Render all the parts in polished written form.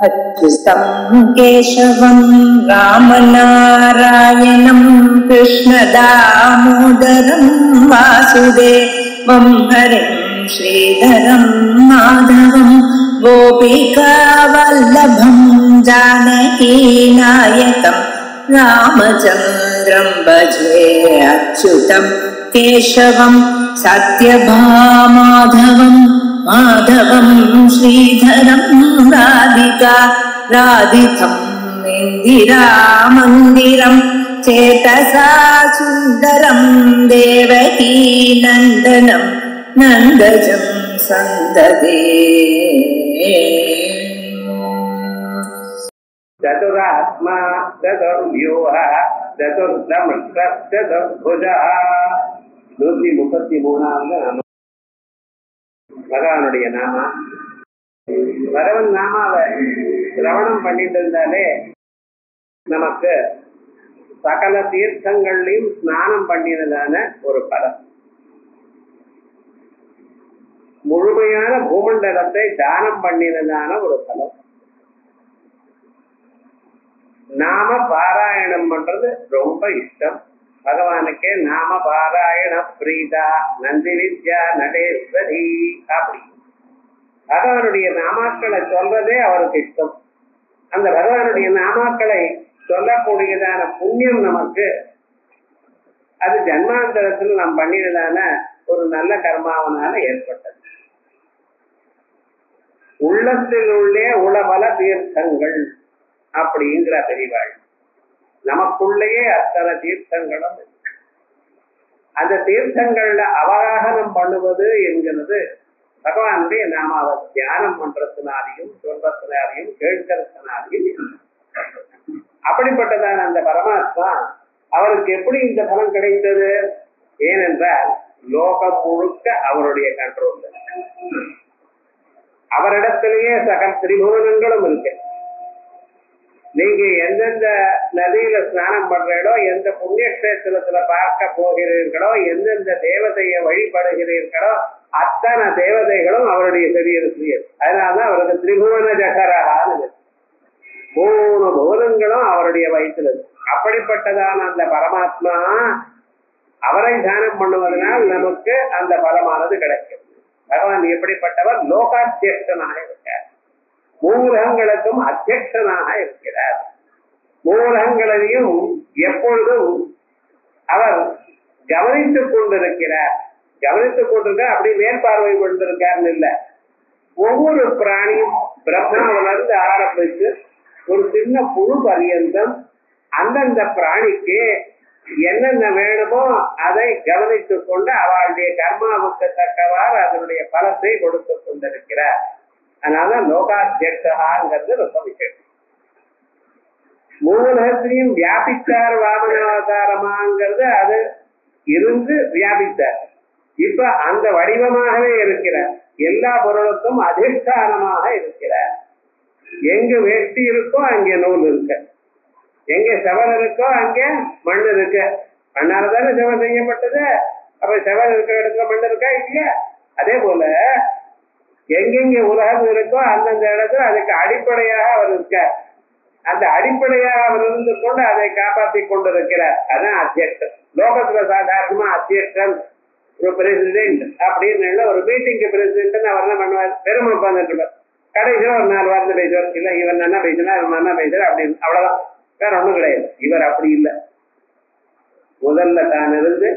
अच्युतं केशवं रामनारायणं कृष्णदामोदरं वासुदेवं हरिं श्रीधरं माधवं गोपिकावल्लभं जानकीनायकं रामचन्द्रं भजे। अच्युतं केशवं सत्यभामाधवं माधवं श्रीधरं राधितं इन्दिरामन्दिरं चेतसा सुन्दरं देवकी नन्दनं नन्दजं सन्ददे। चतुरात्मा चतुर्व्यूहा चतुर्दमश्चतुर्भुजः 133 பகவானுடைய நாமா. பகவன் நாமாவை சிரவணம் பண்ணிட்டு இருந்தாலே நமக்கு சகல தீர்த்தங்கள்லையும் ஸ்நானம் பண்ணினதான ஒரு பலம், முழுமையான பூமண்டலத்தை தானம் பண்ணினதான ஒரு பலம். நாம பாராயணம் பண்றது ரொம்ப இஷ்டம் பகவானுக்கே. நாம பாராயண பிரீதா நந்தி வித்யா நடேஸ்வரி. அப்படி பகவானுடைய நாமாக்களை சொல்றதே அவருக்கு இஷ்டம். அந்த பகவானுடைய நாமாக்களை சொல்லக்கூடியதான புண்ணியம் நமக்கு அது ஜன்மாந்தரத்தில் நாம் பண்ணினதான ஒரு நல்ல கர்மாவனால ஏற்பட்டது. உள்ளத்தில் உள்ளே உளபல தீர்த்தங்கள் அப்படிங்கிற பெரிவாள். நமக்குள்ளேயே அத்தனை தீர்த்தங்களும் இருக்கு. அந்த தீர்த்தங்கள்ல அவகாகனம் பண்ணுவது என்கிறது பகவானுடைய நாமாவை தியானம் பண்றதுனாலையும் சொல்றதுனாலையும் கேட்கறதுனாலையும். அப்படிப்பட்டதான அந்த பரமாத்மா அவருக்கு எப்படி இந்த பலம் கிடைத்தது? ஏனென்றால் லோகம் முழுக்க அவருடைய கண்ட்ரோல். அவரிடத்திலேயே சகல திரிபுவனங்களும் இருக்கு. நீங்க எந்தெந்த நதியில ஸ்நானம் பண்றீங்களோ, எந்த புண்ணியக்ஷேத்திரத்துல பார்க்க போகிறீர்களோ, எந்தெந்த தேவதையை வழிபடுகிறீர்களோ அத்தனை தேவதைகளும் அவருடைய சரீரத்திலேயே. அதனாலதான் அவருக்கு திரிபுவன ஜகரகான்னு 3 புவனங்களும் அவருடைய வயிற்றுல. அப்படிப்பட்டதான அந்த பரமாத்மா அவரை தியானம் பண்ணுவதனால் நமக்கு அந்த பலமானது கிடைக்கும். பகவான் எப்படிப்பட்டவர்? லோகாத்தியக்ஷனாக இருக்கார். மூலகங்களுக்கும் அத்தியக்ஷனாக இருக்கிறார். மூலகங்களையும் எப்பொழுதும் அவர் கவனித்துக் கொண்டிருக்கிறார். கவனித்துக் கொண்டிருக்க அப்படி மேற்பார்வை கொண்டிருக்காருன்னு இல்லை. ஒவ்வொரு பிராணியும் பிரம்மாவிலிருந்து ஆரம்பித்து ஒரு சின்ன புழு பரியந்தம் அந்தந்த பிராணிக்கு என்னென்ன வேணுமோ அதை கவனித்துக் கொண்டு அவளுடைய கர்மாவுக்கு தக்கவாறு அதனுடைய பலத்தை கொடுத்து கொண்டிருக்கிறார். அதனால லோகாத்தியக்ஷாங்கிறது ரொம்ப விசேஷம். மூலகத்திலையும் வியாபித்தார் வாமனாவதாரமாங்கிறது அது இருந்து வியாபித்தார். இப்ப அந்த வடிவமாகவே இருக்கிறார். எல்லா பொருளுக்கும் அதிஷ்டானமாக இருக்கிறார். எங்க வேஷ்டி இருக்கோ அங்கே நூல் இருக்கு, எங்க செவல் இருக்கோ அங்கே மண் இருக்கு. மண்ணாலதானே செவல் செய்யப்பட்டது. அப்ப செவல் இருக்கிற இடத்துல மண் இருக்கா இல்லையா? அதே போல எங்கெங்க உலகம் இருக்கோ அந்தந்த இடத்துல அதுக்கு அடிப்படையாக அவர் இருக்கார். அந்த அடிப்படையாக அவர் இருந்து கொண்டு அதை காப்பாற்றி கொண்டிருக்கிறார். அதான் அத்தியக்ஷன். லோகத்துல சாதாரணமா அத்தியக்ஷன் ஒரு பிரசிடென்ட் அப்படின்னு ஒரு மீட்டிங்கு பிரசிடென்ட் அவர் என்ன பண்ணுவார்? பெருமை உட்கார்ந்துட்டு இருப்பார். கடைசியில் ஒரு 4 வார்த்தை பேசுவார். இல்ல இவன் என்ன பேசினா இவன் என்ன பேசுற அப்படின்னு, அவ்வளவுதான், வேற ஒண்ணும் கிடையாது. இவர் அப்படி இல்லை. முதல்ல தான் இருந்து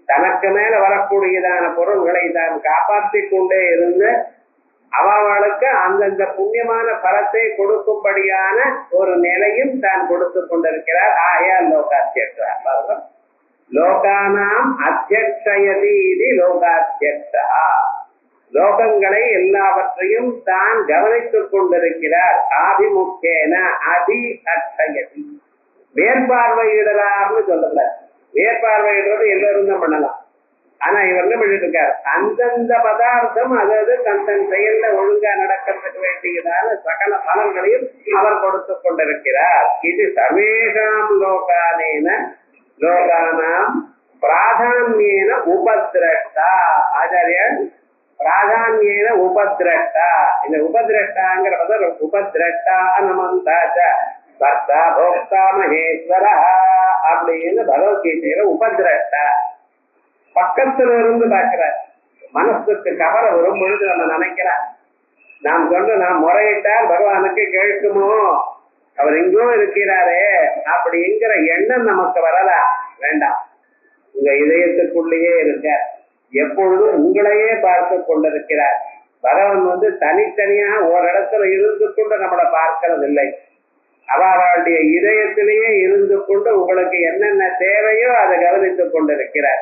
தனக்கு மேல வரக்கூடியதான பொருள்களை தான் காப்பாற்றி கொண்டே இருந்து அவளுக்கு அந்தந்த புண்ணியமான பலத்தை கொடுக்கும்படியான ஒரு நிலையும் தான் கொடுத்து கொண்டிருக்கிறார். ஆகையால் லோகாத்தியக்ஷா. லோகானாம் அத்தியக்ஷயதி லோகாத்தியக்ஷா. லோகங்களை எல்லாவற்றையும் தான் கவனித்துக் கொண்டிருக்கிறார். ஆதிமுக்கேன அதி அக்ஷயதி. மேற்பார்வையிடலாம்னு சொல்லக்கூடாது. மேற்பார்வையிடுறது எல்லோரும் தான் பண்ணலாம். ஆனா இவர் என்ன பண்ணிட்டு இருக்கார்? அந்தந்த பதார்த்தம் அதாவது தன் தன் செயல்ல ஒழுங்கா நடக்கிறதுக்கு வேண்டியதான சகல பலன்களையும் அவர் கொடுத்து கொண்டிருக்கிறார். இது சர்வேஷாம் லோகானேன லோகானாம் பிராதான்யேன உபதிரஷ்டா. ஆச்சாரியன் பிராதான்யேன உபதிரஷ்டா. இந்த உபதிரஷ்டாங்கிற பதம் உபதிரஷ்டா நமந்தாச்ச பர்த்தா போக்தா மகேஸ்வரா அப்படின்னு பகவத்கீதையில உபதிரஷ்டா. பக்கத்துல இருந்து பார்க்கிற மனசுக்கு கவலை வரும் பொழுது நம்ம நினைக்கிறோம், நாம் கொண்டு நாம் முறையிட்டால் பகவானுக்கு கேட்குமோ, அவர் எங்கோ இருக்கிறாரே அப்படிங்கிற எண்ணம் நமக்கு வரலாம். வேண்டாம், உங்க இதயத்துக்குள்ளேயே இருக்க, எப்பொழுதும் உங்களையே பார்த்து கொண்டிருக்கிறார். பகவான் தனித்தனியாக ஒரு இடத்துல இருந்து கொண்டு நம்மளை பார்க்கிறது இல்லை. அவளுடைய இதயத்திலேயே இருந்து கொண்டு உங்களுக்கு என்னென்ன தேவையோ அதை கவனித்துக் கொண்டிருக்கிறார்.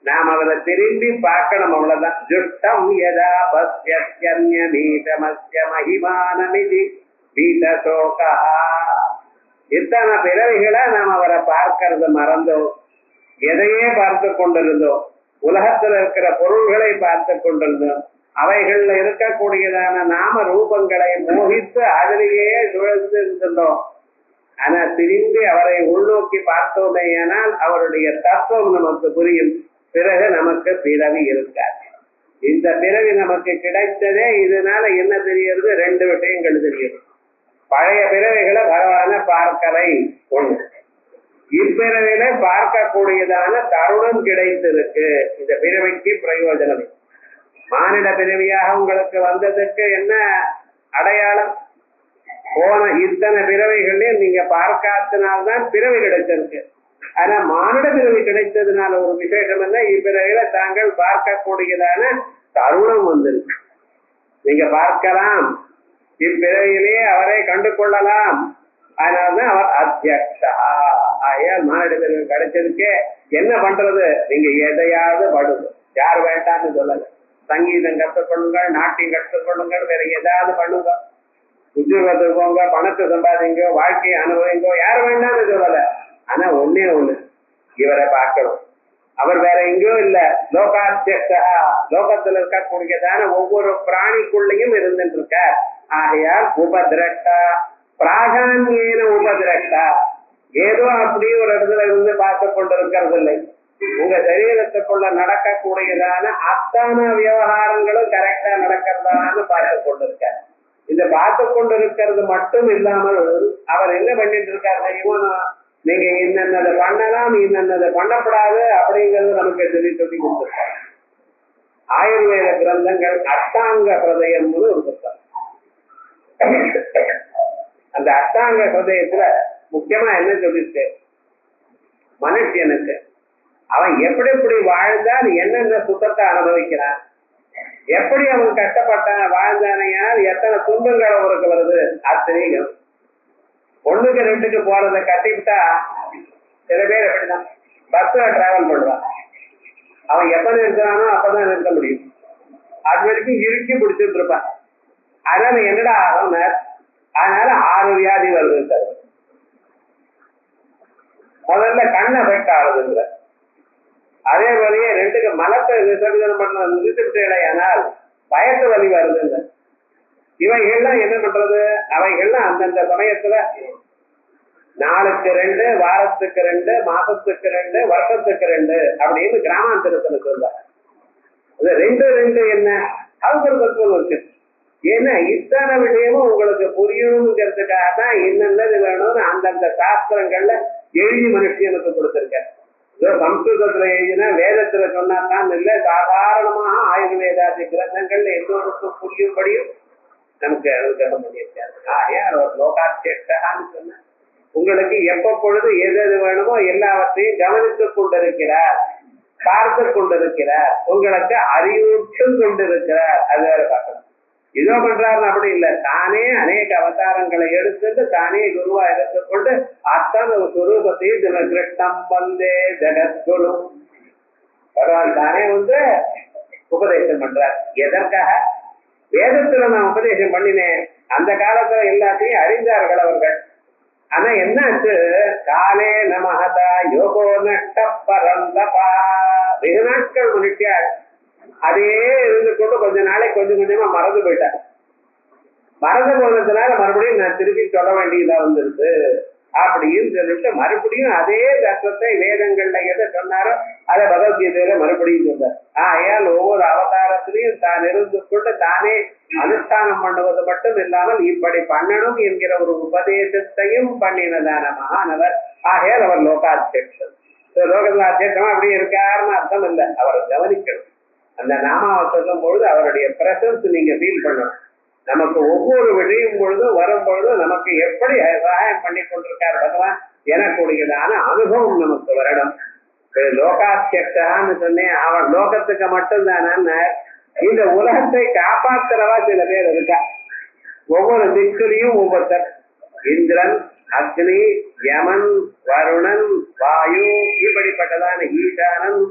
நாம் அவரை திரும்பி பார்க்கணும், அவ்வளவுதான். ஜுஷ்டம் யதா பஸ்யன்யமீதமஸ்ய மகிமானமிதி பீதசோகா. இத்தனை பிறவிகளை நாம் அவரை பார்க்கறது மறந்தோம், எதையே பார்த்து கொண்டிருந்தோம், உலகத்தில் இருக்கிற பொருள்களை பார்த்து கொண்டிருந்தோம், அவைகள்ல இருக்கக்கூடியதான நாம ரூபங்களை மோகித்து அதிலேயே சுழந்து இருந்தோம். ஆனா திரும்பி அவரை உள்நோக்கி பார்த்தோமே ஆனால் அவருடைய தத்துவம் நமக்கு புரியும். பிறகு நமக்கு பிறவி இருக்காது. இந்த பிறவி நமக்கு கிடைத்ததே இதனால என்ன தெரிகிறது? ரெண்டு விஷயங்கள் தெரியுது. பழைய பிறவிகளை பகவான பார்க்கலை ஒண்ணு, இப்பிறவில பார்க்கக்கூடியதான தருணம் கிடைத்திருக்கு. இந்த பிறவிக்கு பிரயோஜனம். மானிட பிறவியாக உங்களுக்கு வந்ததுக்கு என்ன அடையாளம்? போன இத்தனை பிறவைகளையும் நீங்க பார்க்காதனால்தான் பிறவி கிடைச்சிருக்கு. ஆனா மானிட பிறவி கிடைத்ததுனால ஒரு விசேஷம் என்ன? இப்பிறவில தாங்கள் பார்க்கக்கூடியதான தருணம் வந்திருக்கு. நீங்க பார்க்கலாம், இப்பிறவிலேயே அவரை கண்டு கொள்ளலாம். அதனால்தான் அவர் அத்தியக்ஷா. ஆகையால் மானிட பிறவி கிடைச்சதுக்கே என்ன பண்றது? நீங்க எதையாவது படுது, யார் வேண்டாம்னு சொல்லல. சங்கீதம் கற்றுக்கொள்ளுங்கள், நாட்டியம் கற்றுக்கொள்ளுங்கள், வேற ஏதாவது பண்ணுங்க, உத்தியோகத்துக்கு போங்க, பணத்தை சம்பாதிங்க, வாழ்க்கையை அனுபவிங்கோ, யார் வேண்டாம்னு சொல்லல. ஆனா ஒன்னே ஒண்ணு, இவரை பார்க்கணும். அவர் வேற எங்கேயோ இல்ல, லோகாத்தியக்ஷா. லோகத்துல இருக்கக்கூடியதான ஒவ்வொரு பிராணிக்குள்ளையும் இருந்துட்டு இருக்கார். ஆகையால் உபதிரஷ்டா, பிராதான்யேன உபதிரஷ்டா. ஏதோ அப்படி ஒரு இடத்துல இருந்து பார்த்து கொண்டிருக்கிறது இல்லை. உங்க சரீரத்துக்குள்ள நடக்கக்கூடியதான அத்தனை விவகாரங்களும் கரெக்டா நடக்கிறதான்னு பார்த்து கொண்டிருக்கார். இந்த பார்த்து கொண்டிருக்கிறது மட்டும் இல்லாமல் அவர் என்ன பண்ணிட்டு இருக்காரு? நீங்க இன்னென்னதை பண்ணலாம், இன்னென்னதை பண்ணக்கூடாது அப்படிங்கிறது நமக்கு சொல்லி கொடுத்திருக்காரு. ஆயுர்வேத கிரந்தங்கள் அஷ்டாங்க ஹிருதயம்னு ஒரு புத்தகம். அந்த அஷ்டாங்க ஹிருதயத்துல முக்கியமா என்ன சொல்லிட்டு, மனுஷனுக்கு அவன் எப்படி எப்படி வாழ்ந்தால் என்னென்ன சுத்தத்தை அனுபவிக்கிறான், எப்படி அவன் கஷ்டப்பட்டான் வாழ்ந்தானையால் எத்தனை துன்பங்கள் அவருக்கு வருது, அத்தனையும். ஒண்ணுக்கு ரெண்டுக்கு போறதை கட்டிவிட்டா சில பேர் எப்படிதான் பஸ்ல டிராவல் பண்ணுவான். அவன் எப்ப நிறுத்துறானோ அப்பதான் நிறுத்த முடியும். அது வரைக்கும் இறுக்கி பிடிச்சிட்டு இருப்பான். அதனால என்னடா ஆகும்? அதனால 6 வியாதி வருது. முதல்ல கண் அஃபெக்ட் ஆகுதுங்கிற, அதே மாதிரியே 2க்கு மலத்தை விசர்ஜனம் பண்ண நிறுத்திவிட்டேனால் வயசு வலி வருதுங்க. இவைகள்லாம் என்ன பண்றது? அவைகள்லாம் அந்தந்த சமயத்துல நாளுக்கு 2, வாரத்துக்கு 2, மாசத்துக்கு 2, வருஷத்துக்கு 2 அப்படின்னு கிராமாந்தரத்துல சொல்றாங்க. அது 2 என்ன அவசரத்துவம் இருக்கு. ஏன்னா இத்தனை விஷயமும் உங்களுக்கு புரியணுங்கிறதுக்காக தான் என்னென்னது வேணும்னு அந்தந்த சாஸ்திரங்கள்ல எழுதி மனுஷனுக்கு கொடுத்திருக்காரு. சம்ஸ்கிருதத்துல எழுதினா வேதத்துல சொன்னாதான் இல்ல, சாதாரணமாக ஆயுர்வேதாதி கிரந்தங்கள்ல எல்லோருக்கும் புரியும்படியும் நமக்கு அனுகிரகம் பண்ணியிருக்காரு. அவர் லோகாத்தியக்ஷான்னு சொன்ன உங்களுக்கு எப்ப பொழுது எது எது வேணுமோ எல்லாவற்றையும் கவனித்துக் கொண்டிருக்கிறார், பார்த்து கொண்டிருக்கிறார், உங்களுக்கு அறிவூட்டும் கொண்டிருக்கிறார். அது வேற பார்க்கணும். இதோ பண்றாருன்னு அப்படி இல்லை, தானே அநேக அவதாரங்களை எடுத்துட்டு தானே குருவா எடுத்துக்கொண்டு அத்தனை சுரூபத்தையும் கிருஷ்ணம் வந்தே ஜெகத்குரு பகவான் தானே உபதேசம் பண்றார். எதற்காக? வேதத்துல நான் உபதேசம் பண்ணினேன், அந்த காலத்துல எல்லாத்தையும் அறிந்தார்கள் அவர்கள். ஆனா என்னாச்சு? காலே நமஹதா யோகோ நஷ்ட பரந்தபா. வெகு நாட்கள் மனுஷியார் அதே இருந்து கொண்டு கொஞ்ச நாளைக்கு கொஞ்சம் கொஞ்சமா மறந்து போயிட்டார். மறந்து போனதுனால மறுபடியும் நான் திருப்பி சொல்ல வேண்டியதா வந்துருக்கு அப்படின்னு சொல்லிட்டு மறுபடியும் அதே தத்துவத்தை வேதங்கள்ல எதை சொன்னாரோ அதை பகவத்கீதையில மறுபடியும் சொல்றார். ஆகையால் ஒவ்வொரு அவதாரத்திலையும் தான் இருந்து கொண்டு தானே அனுஷ்டானம் பண்ணுவது மட்டும் இல்லாமல் இப்படி பண்ணணும் என்கிற ஒரு உபதேசத்தையும் பண்ணினதான மகானவர். ஆகையால் அவர் லோகாத்தியட்சர். லோகத்துல அத்தியட்சமா அப்படி இருக்காருன்னு அர்த்தம் இல்லை, அவரை கவனிக்கணும். அந்த நாமாவை சொல்லும் பொழுது அவருடைய பிரசன்ஸ் நீங்க ஃபீல் பண்ணணும். நமக்கு ஒவ்வொரு விடையும் பொழுதும் வரும் பொழுதும் நமக்கு எப்படி சகாயம் பண்ணி கொண்டிருக்கார் பகவான் எனக்கூடியதான அனுபவம் நமக்கு வரணும். லோகாத்தியக்ஷான்னு சொன்னேன், அவன் லோகத்துக்கு மட்டும்தான இந்த உலகத்தை காப்பாத்துறவா சில பேர் இருக்கா. ஒவ்வொரு திக்குலையும் ஒவ்வொருத்தர், இந்திரன், அக்னி, யமன், வருணன், வாயு, இப்படிப்பட்டதான ஈசானன்,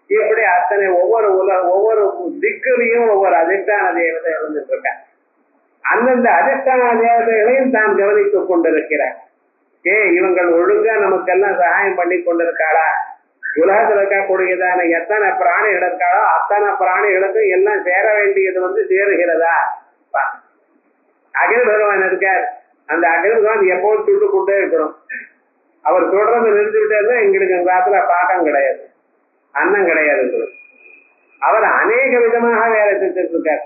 இப்படி அத்தனை ஒவ்வொரு திக்குலையும் ஒவ்வொரு அதிஷ்டான தேவதை இருந்துட்டு இருக்க. அந்தந்த அதிஷ்டான தேவதைகளையும் தான் கவனித்துக் கொண்டிருக்கிறார். இவங்கள் ஒழுங்கா நமக்கெல்லாம் சகாயம் பண்ணி கொண்டிருக்காளா? உலகத்துல இருக்கக்கூடியதான எத்தனை பிராணிகள் இருக்காளோ அத்தனை பிராணிகளுக்கும் எல்லாம் சேர வேண்டியது சேருகிறதா? அகில பகவான் இருக்கார். அந்த அகில பகவான் எப்போது சுட்டு கொண்டே இருக்கணும். அவர் சொல்றதை நிறுத்திவிட்டா எங்களுக்கு அந்த காலத்துல பாக்கம் கிடையாது, அன்னம் கிடையாது. அவர் அநேக விதமாக வேலை செஞ்சுட்டு இருக்கார்.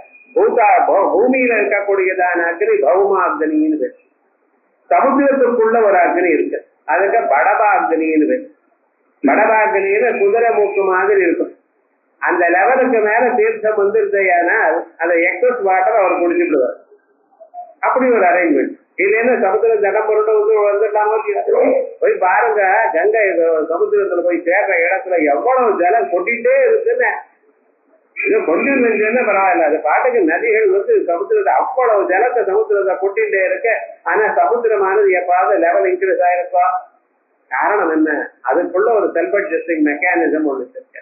பூமியில இருக்கக்கூடியதான அக்னி பௌமா அக்னின்னு பேர். சமுத்திரத்துக்குள்ள ஒரு அக்னி இருக்கு, அதுக்கு படபா அக்னின்னு பேர். படபா அக்னின்னு குதிரை மூக்கு மாதிரி இருக்கும். அந்த லெவலுக்கு மேல தீர்த்தம் வந்துருந்தையானால் அந்த எக்ஸஸ் வாட்டர் அவர் குடிச்சுடுவார். அப்படி ஒரு அரேஞ்ச்மெண்ட். இல்லைன்னா சமுத்திரம் ஜடப்பொருள் வந்துட்டாமோ போய் பாருங்க, கங்கை சமுத்திரத்துல போய் சேர்ற இடத்துல எவ்வளவு ஜலம் கொட்டிட்டே இருக்குன்னு. இது கொஞ்சம் நெஞ்சுன்னா பரவாயில்ல, அது பாட்டுக்கு நதிகள் சமுத்திரத்தை அவ்வளவு ஜலத்தை சமுத்திரத்தை கொட்டிட்டே இருக்க. ஆனா சமுத்திரமானது எப்பாவது லெவல் இன்க்ரீஸ் ஆயிருப்பா. காரணம் என்ன? அதுக்குள்ள ஒரு செல்ஃப் அட்ஜஸ்டிங் மெக்கானிசம் ஒண்ணு இருக்கு.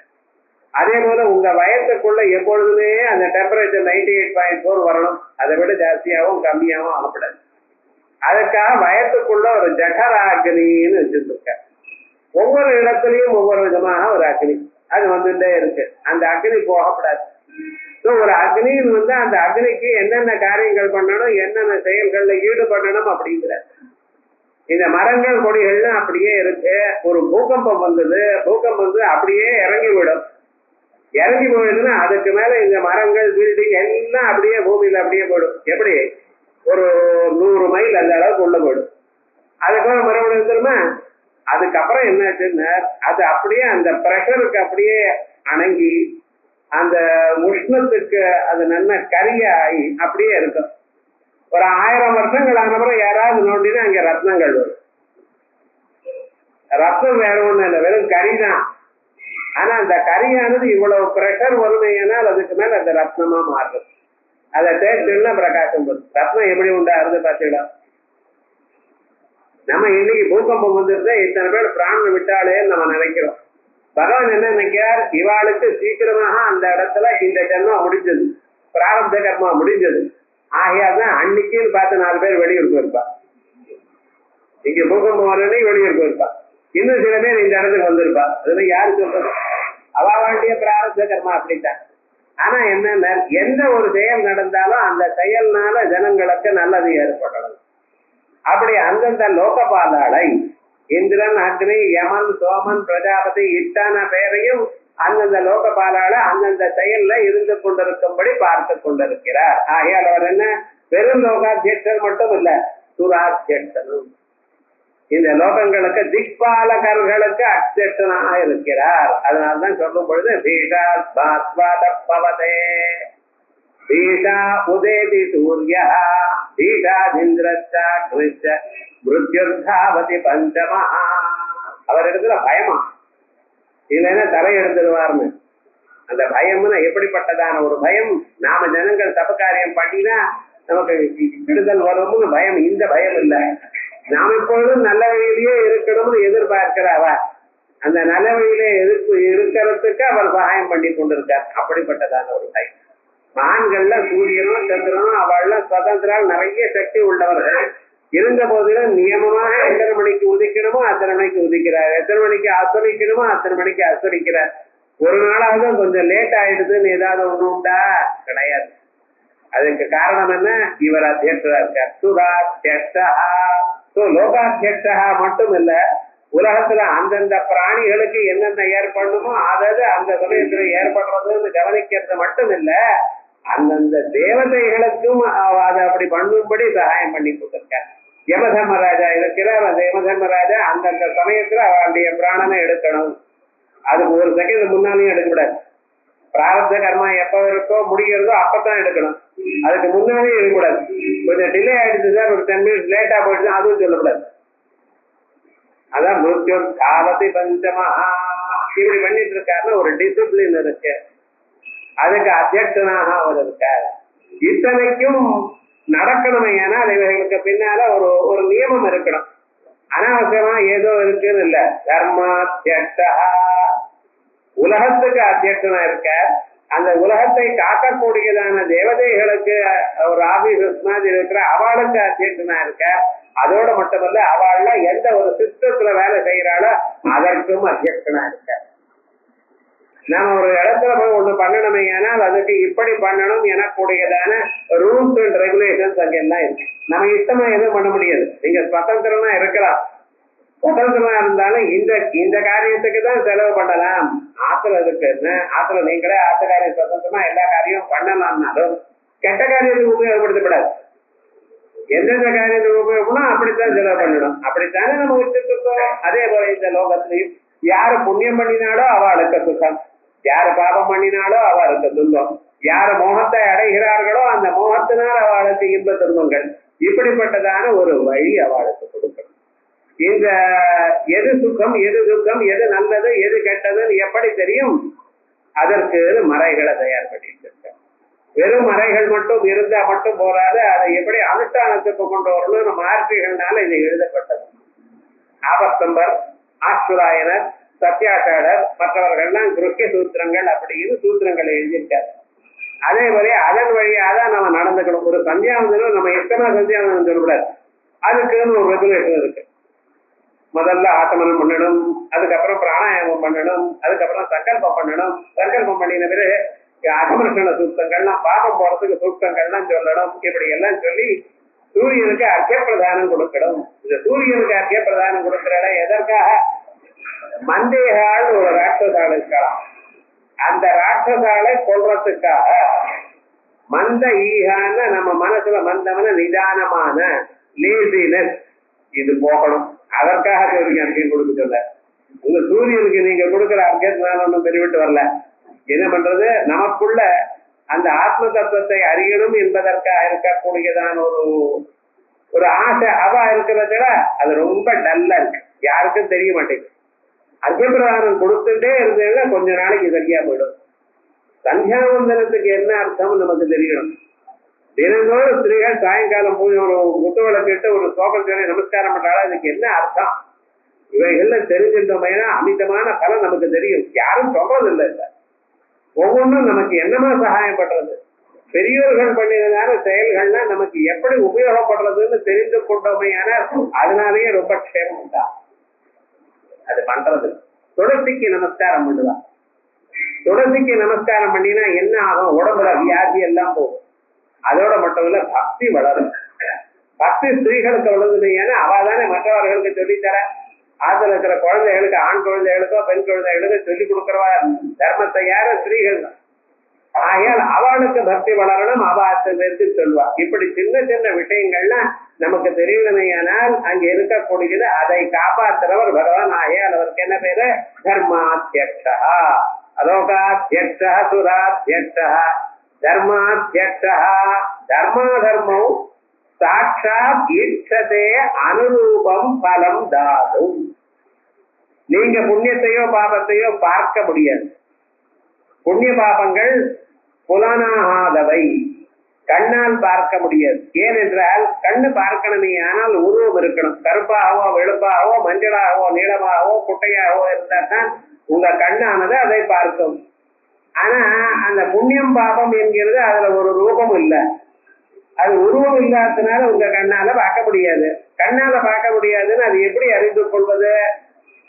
அதே போல உங்க வயசுக்குள்ள எப்பொழுதுமே அந்த டெம்பரேச்சர் 98.4 வரணும். அதை விட ஜாஸ்தியாகவும் கம்மியாகவும் ஆகப்படாது. அதுக்காக வயசுக்குள்ள ஒரு ஜகராக்னின்னு வச்சிருக்க. ஒவ்வொரு இடத்துலயும் ஒவ்வொரு விதமாக ஒரு அக்னி அது வந்துட்டே இருக்கு. அந்த அக்னி போகப்படாது. ஒரு அக்னின்னு அந்த அக்னிக்கு என்னென்ன காரியங்கள் பண்ணணும், என்னென்ன செயல்கள்ல ஈடுபடணும் அப்படிங்கிற. இந்த மரங்கள் கொடிகள்லாம் அப்படியே இருக்கு. ஒரு பூகம்பம் வந்தது, பூகம்பம் அப்படியே இறங்கி விடும். இறங்கி போயிடுதுன்னா அதுக்கு மேல இந்த மரங்கள் பில்டிங் எல்லாம் அப்படியே பூமியில அப்படியே போயிடும். எப்படி? ஒரு 100 மைல் அந்த அளவுக்கு உள்ள போயிடும். அதுக்கப்புறம் மறுபடியும் தெரியுமா? அதுக்கப்புறம் என்னாச்சுன்னா அது அப்படியே அந்த பிரஷருக்கு அப்படியே அணங்கி அந்த உஷ்ணத்துக்கு அது நல்ல கரியாகி அப்படியே இருக்கும். ஒரு 1000 வருஷங்கள் ஆனப்புறம் யாராவது நோண்டினா அங்க ரத்னங்கள் வரும். ரத்தம் வேற ஒண்ணு இல்லை, வெறும் கரிதான். ஆனா அந்த கரியானது இவ்வளவு பிரஷர் வறுமையானால் அதுக்கு மேல அந்த ரத்னமா மாறுது. அதை தேய்ச்சா பிரகாசம் வரும். ரத்னம் எப்படி உண்டாகிறது பார்த்தீங்களா? நம்ம இன்னைக்கு பூகம்பம் வந்துருந்தா இத்தனை பேர் பிராணம் விட்டாலேன்னு நம்ம நினைக்கிறோம். பகவான் என்ன நினைக்கிறார்? இவாளுக்கு சீக்கிரமாக அந்த இடத்துல இந்த ஜென்மம் முடிஞ்சது, பிராரப்த கர்மா முடிஞ்சது. ஆகையாதான் அன்னைக்குன்னு பார்த்து 4 பேர் வெளியூர் போயிருப்பா. இங்க பூகம்பம் வரனே வெளியூர் போயிருப்பா. இன்னும் சில பேர் இந்த இடத்துக்கு வந்திருப்பா. அதுல யாரு சொல்றது? அவா வேண்டிய பிராரப்த கர்மா அப்படித்தான். ஆனா என்னன்னா எந்த ஒரு செயல் நடந்தாலும் அந்த செயல்னால ஜனங்களுக்கு நல்லது ஏற்படணும். அப்படி அந்தந்த லோகபாலாளை இந்திரன், அக்னி, யமன், சோமன், பிரஜாபதி இத்தான பெயரையும் அந்தந்த லோகபாலாள அந்தந்த செயல்ல இருந்து கொண்டிருக்கும்படி பார்த்து கொண்டிருக்கிறார். ஆகையால் அவர் என்ன வெறும் லோகாத்தியட்சர் மட்டும் இல்ல, சுராத்தியட்சனும். இந்த லோகங்களுக்கு திக்பாலகர்களுக்கு அத்தியட்சனாக இருக்கிறார். அதனால்தான் சொல்லும் பொழுது பீஷா பவதே பீஷா உதேதி சூர்யா பீஷாதிந்திரச்சா கிருஷ்ண மிருத்யுர்தாவதி பஞ்சமா. அவர் இடத்துல பயமா இல்லைன்னா தலை எடுத்துருவார்னு. அந்த பயம்னா எப்படிப்பட்டதான ஒரு பயம்? நாம ஜனங்கள் தப்பக்காரியம் பண்ணினா நமக்கு விடுதல் வரும்னு பயம். இந்த பயம் இல்லை. நாம் இப்பொழுதும் நல்ல வழியிலேயே இருக்கணும்னு எதிர்பார்க்கிறாவா? அந்த நல்ல வழியிலே இருக்கிறதுக்கு அவர் சகாயம் பண்ணி கொண்டிருக்கார். அப்படிப்பட்டதான ஒரு பயம். மகான்கள்ல சூரியனும் சந்திரனும் அவள்லாம் சுதந்திரம் நிறைய சக்தி உள்ளவர்கள் இருந்த போதிலும் நியமமாக எத்தனை மணிக்கு உதிக்கணுமோ அத்தனை மணிக்கு உதிக்கிறார், எத்தனை மணிக்கு அஸ்தரிக்கணுமோ அத்தனை மணிக்கு அஸ்தரிக்கிறார். ஒரு நாளாவது கொஞ்சம் லேட் ஆயிடுதுன்னு ஏதாவது ஒண்ணு உண்டா? கிடையாது. அதுக்கு காரணம் என்ன? இவர் அத்தியட்சரா இருக்கார். சுராத்தியட்சா. லோகாத்தியட்சா மட்டும் இல்ல, உலகத்துல அந்தந்த பிராணிகளுக்கு என்னென்ன ஏற்படணுமோ அதாவது அந்த சமயத்துல ஏற்படுறதுன்னு கவனிக்கிறது மட்டும் இல்ல, அந்தந்த தேவதைகளுக்கும் அதை அப்படி பண்ணும்படி சகாயம் பண்ணி கொடுத்திருக்கார். யமதர்மராஜா இருக்கிறார், அந்த யமதர்மராஜா அந்தந்த சமயத்துல அவருடைய பிராணனை எடுக்கணும். அதுக்கு ஒரு செகண்ட் முன்னாலேயும் எடுக்கக்கூடாது. பிராரப்த கர்மா எப்ப இருக்கோ முடிகிறதோ அப்பதான் எடுக்கணும், அதுக்கு முன்னாலே எடுக்கக்கூடாது. கொஞ்சம் டிலே ஆயிடுச்சு சார், ஒரு 10 minutes லேட்டா போயிடுச்சு அதுவும் சொல்லக்கூடாது. அதான் மிருத்யு காவதி பஞ்சமஹா இப்படி பண்ணிட்டு இருக்காருன்னு ஒரு டிசிப்ளின் இருக்கு, அதுக்கு அத்தியட்சனாக அவர் இருக்கார். இத்தனைக்கும் நடக்கணுமே, ஏன்னால் இவர்களுக்கு பின்னால ஒரு நியமம் இருக்கணும். அனாவசியமா ஏதோ இருக்குன்னு இல்ல. தர்மாத்தியட்சா உலகத்துக்கு அத்தியட்சனா இருக்க, அந்த உலகத்தை காக்கக்கூடியதான தேவதைகளுக்கு ஒரு ஆபீசஸ் மாதிரி இருக்கிற அவளுக்கு அத்தியட்சனா இருக்க. அதோட மட்டுமல்ல, அவள்ல எந்த ஒரு சிஸ்டத்துல வேலை செய்யறாளோ அதற்கும் அத்தியட்சனா இருக்க. நாம ஒரு இடத்துல போய் ஒண்ணு பண்ணணுமே, ஏன்னால் அதுக்கு இப்படி பண்ணணும் எனக்கூடியதான ரூல்ஸ் அண்ட் ரெகுலேஷன்ஸ் அங்க எல்லாம் இருக்கு. நம்ம இஷ்டமா எதுவும் பண்ண முடியாது. நீங்க சுதந்திரமா இருக்கலாம், சுதந்திரமா இருந்தாலும் இந்த காரியத்துக்கு தான் செலவு பண்ணலாம். ஆத்துல இருக்குன்னு ஆத்துல நீங்களே ஆத்துக்காரியம் சுதந்திரமா எல்லா காரியமும் பண்ணலாம்னாலும் கெட்ட காரியத்துக்கு உபயோகப்படுத்தப்படாது. எந்தெந்த காரியத்துக்கு உபயோகப்படும் அப்படித்தான் செலவு பண்ணணும். அப்படித்தானே நம்ம வச்சுட்டு இருக்கோம். அதே போல இந்த லோகத்திலையும் யாரு புண்ணியம் பண்ணினாலோ அவளுக்கு சுகம், யாரு பாபம் பண்ணினாலோ அவளுக்கு துன்பம், யாரு மோகத்தை அடைகிறார்களோ அந்த மோகத்தினால் அவளுக்கு இன்ப துன்பங்கள். இப்படிப்பட்டதான ஒரு வழி அவளுக்கு கொடுக்கணும். இந்த எது சுகம் எது துக்கம் எது நல்லது எது கெட்டதுன்னு எப்படி தெரியும்? அதற்கு மறைகளை தயார் பண்ணிட்டு இருக்க. வெறும் மறைகள் மட்டும் இருந்தா மட்டும் போராது, அதை எப்படி அனுஷ்டானத்துக்கு கொண்டு வரணும்னு மார்பிகள்னால இது எழுதப்பட்டது. ஆபஸ்தம்பர், ஆசுராயனர், சத்யாசாடர் மற்றவர்கள்லாம் கிருஷ்ய சூத்திரங்கள் அப்படின்னு சூத்திரங்களை எழுதியிருக்காரு. அதே மாதிரி அதன் வழியாதான் நம்ம நடந்துக்கணும். ஒரு சந்தியாவந்தனம் நம்ம எத்தனை சந்தியாவந்தனம் சொல்லக்கூடாது, அதுக்குன்னு ஒரு ரெகுலேஷன் இருக்கு. முதல்ல ஆத்மனம் பண்ணணும், அதுக்கப்புறம் பிராணாயாமம் பண்ணணும், அதுக்கப்புறம் சங்கல்பம் பண்ணணும். சங்கல்பம் பண்ணின பிறகு அகமர்ஷண சூக்தங்கள்லாம் பாபம் போறதுக்கு சூக்தங்கள்லாம் சொல்லணும். இப்படி எல்லாம் சொல்லி சூரியனுக்கு அர்க்கிய பிரதானம் கொடுக்கணும். இந்த சூரியனுக்கு அர்க்கிய பிரதானம் கொடுக்கிற இடம் எதற்காக? மந்தேகால் ஒரு ராட்சசாலை இருக்கலாம், அந்த ராட்சசாலை கொள்றதுக்காக. மந்த ஈகான நம்ம மனசுல மந்தமான நிதானமான லேசினஸ் இது போகணும். அதற்காக சூரியனுக்கு அர்க்கியம் கொடுக்க சொல்ல. உங்க சூரியனுக்கு நீங்க கொடுக்குற அர்க்கியத்தினால ஒன்றும் பெருவிட்டு வரல. என்ன பண்றது? நமக்குள்ள அந்த ஆத்ம தத்துவத்தை அறியணும் என்பதற்காக இருக்கக்கூடியதான ஒரு ஆசை அவா இருக்கிறத அது ரொம்ப டல்லா இருக்கு, யாருக்கும் தெரிய மாட்டேங்குது. அர்க்கியபிரதானம் கொடுத்துட்டே இருந்ததுன்னா கொஞ்ச நாளைக்கு சரியா போயிடும். சந்தியாவந்தனத்துக்கு என்ன அர்த்தம் நமக்கு தெரியணும். தினந்தோறும் ஸ்திரீகள் சாயங்காலம் போய் ஒரு முத்துவிளக்கிட்டு ஒரு சோகம் சொல்லி நமஸ்காரம் பண்றாலும் அதுக்கு என்ன அர்த்தம்? இவைகள்ல தெரிஞ்சிருந்தோம்னா அமிதமான பலன் நமக்கு தெரியும். யாரும் சொல்றது இல்லை. ஒவ்வொன்றும் நமக்கு என்னமா சகாயம் பண்றது? பெரியோர்கள் பண்ணினதான செயல்கள்னா நமக்கு எப்படி உபயோகப்படுறதுன்னு தெரிந்து கொண்டோமே, ஆனால் அதனாலேயே ரொம்ப க்ஷேமம் உண்டா. அது பண்றது துளசிக்கு நமஸ்காரம் பண்ணுவான். துளசிக்கு நமஸ்காரம் பண்ணினா என்ன ஆகும்? உடம்புல வியாதி எல்லாம் போகும். அதோட மட்டும் இல்ல, பக்தி வளரும். பக்தி ஸ்திரீகளுக்கு வளருது. ஏன்னா அவதானே மற்றவர்களுக்கு சொல்லித்தர. ஆத்துல இருக்கிற குழந்தைகளுக்கு, ஆண் குழந்தைகளுக்கோ பெண் குழந்தைகளுக்கு சொல்லிக் கொடுக்கிறவா தர்மத்தை யார? ஸ்திரீகள் தான். ஆகையால் அவளுக்கு பக்தி வளரணும், அவாத்து சொல்வா. இப்படி சின்ன சின்ன விஷயங்கள்லாம் நமக்கு தெரியணுமையானால் அங்க இருக்கக்கூடியது அதை காப்பாற்றுறவர் பகவான். ஆகையால் அவருக்கு என்ன பேரு? தர்மாத்தியக்ஷா, அலோகாத்தியக்ஷா, சுராத்தியக்ஷா, தர்மாத்தியக்ஷா. தர்மா தர்மம் சாட்சாத் ஈட்சதே அனுரூபம் பலம் தாதும். நீங்க புண்ணியத்தையோ பாபத்தையோ பார்க்க முடியாது. புண்ணிய பாபங்கள் புலனாகாதவை, கண்ணால் பார்க்க முடியாது. ஏனென்றால் கண்ணு பார்க்கணுமே, ஆனால் உருவம் இருக்கணும். கருப்பாகவோ வெளுப்பாகவோ மஞ்சளாகவோ நீளமாகவோ குட்டையாகவோ இருந்தால் தான் உங்க கண்ணானது அதை பார்க்கும். ஆனா அந்த புண்ணியம் பாபம் என்கிறது அதுல ஒரு ரூபம் இல்லை, அது உருவம் இல்லாததுனால உங்க கண்ணால பார்க்க முடியாது. கண்ணால பார்க்க முடியாதுன்னு அது எப்படி அறிந்து கொள்வது?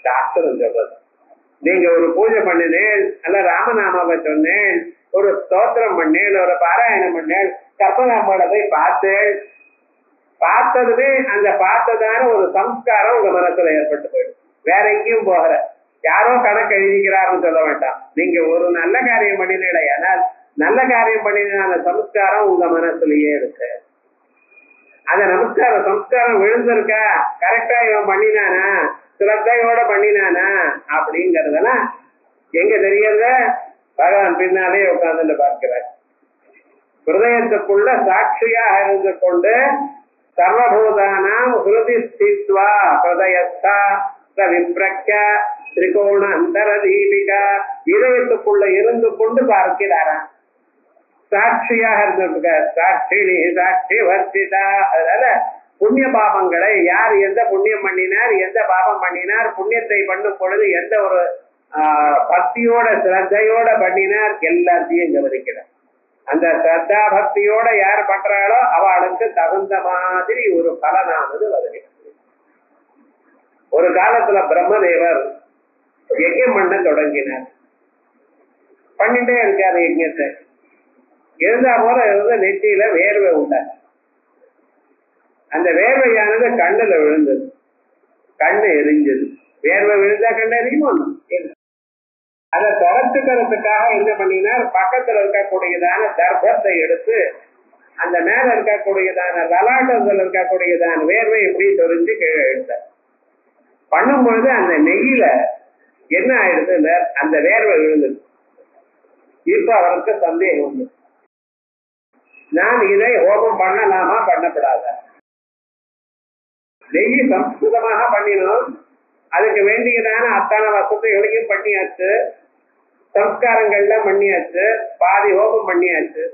சாஸ்திரம் சொல்றது. நீங்க ஒரு பூஜை பண்ணினேன், அல்ல ராமநாமாவை சொன்னேன், ஒரு ஸ்தோத்திரம் பண்ணேன், ஒரு பாராயணம் பண்ணேன், கற்பகாம்போட போய் பார்த்தேன். பார்த்ததுமே அந்த பார்த்ததான ஒரு சம்ஸ்காரம் உங்க மனசுல ஏற்பட்டு போயிடும். வேற எங்கேயும் போகல. யாரோ கணக்கு எழுதிக்கிறாருன்னு சொல்ல வேண்டாம். நீங்க ஒரு நல்ல காரியம் பண்ணினீங்களே, ஆனால் நல்ல காரியம் பண்ணின அந்த சம்ஸ்காரம் உங்க மனசுலயே இருக்கு. அந்த சம்ஸ்காரம் விழுந்திருக்கா, கரெக்டா இவன் பண்ணினானா, சிரத்தையோட பண்ணினானா அப்படிங்கறதெல்லாம் எங்க தெரியறத பகவான் பின்னாலே உட்கார்ந்து பார்க்கிறார். ஹிருதயத்துக்குள்ள சாட்சியாக இருந்து கொண்டு சர்வபூதானாம் ஹிருதி ஸ்தித்வா ஹிருதயஸ்தா விப்ரக்ய திரிகோண அந்தர தீபிகா, இதயத்துக்குள்ள இருந்து கொண்டு பார்க்கிறாராம். சாட்சியாக இருந்திருக்க, சாட்சிணி சாட்சி வர்த்திதா. அதனால புண்ணிய பாபங்களை யார் எந்த புண்ணியம் பண்ணினார், எந்த பாபம் பண்ணினார், புண்ணியத்தை பண்ணும் பொழுது எந்த ஒரு பக்தியோட சிரத்தையோட பண்ணினார், எல்லாத்தையும் கவனிக்கிறார். அந்த சிரத்தா பக்தியோட யார் பண்றாளோ அவளுக்கு தகுந்த மாதிரி ஒரு பலனானது வருகிறது. ஒரு காலத்துல பிரம்மதேவர் யஜ்யம் பண்ண தொடங்கினார். பண்ணிட்டே இருக்காரு யஜ்யத்தை. இருந்தா போல இருந்த நெற்றியில வேர்வை உண்டாச்சு. அந்த வேர்வையானது கண்ணுல விழுந்தது, கண்ணு எரிஞ்சது. வேர்வை விழுந்தா கண்ணு எரியுமோ? அதை துரத்துக்கிறதுக்காக என்ன பண்ணினார், பக்கத்துல இருக்கக்கூடியதான தர்ப்பத்தை எடுத்து அந்த மேல இருக்கக்கூடியதான லலாட்டத்தில் இருக்கக்கூடியதான வேர்வை எப்படி தொறிஞ்சு கீழே எடுத்தார். பண்ணும் பொழுது அந்த நெய்யில என்ன ஆயிடுது, அந்த வேர்வை விழுந்தது. இப்ப அவருக்கு சந்தேகம் உண்டு, நான் இதை ஹோமம் பண்ணலாமா பண்ணப்படாத? நெய் சம்ஸ்கிருதமாக பண்ணினோம், அதுக்கு வேண்டியதான அத்தனை வசதிகளையும் பண்ணியாச்சு, சம்ஸ்காரங்கள்லாம் பண்ணியாச்சு, பாதி ஹோமம் பண்ணியாச்சு.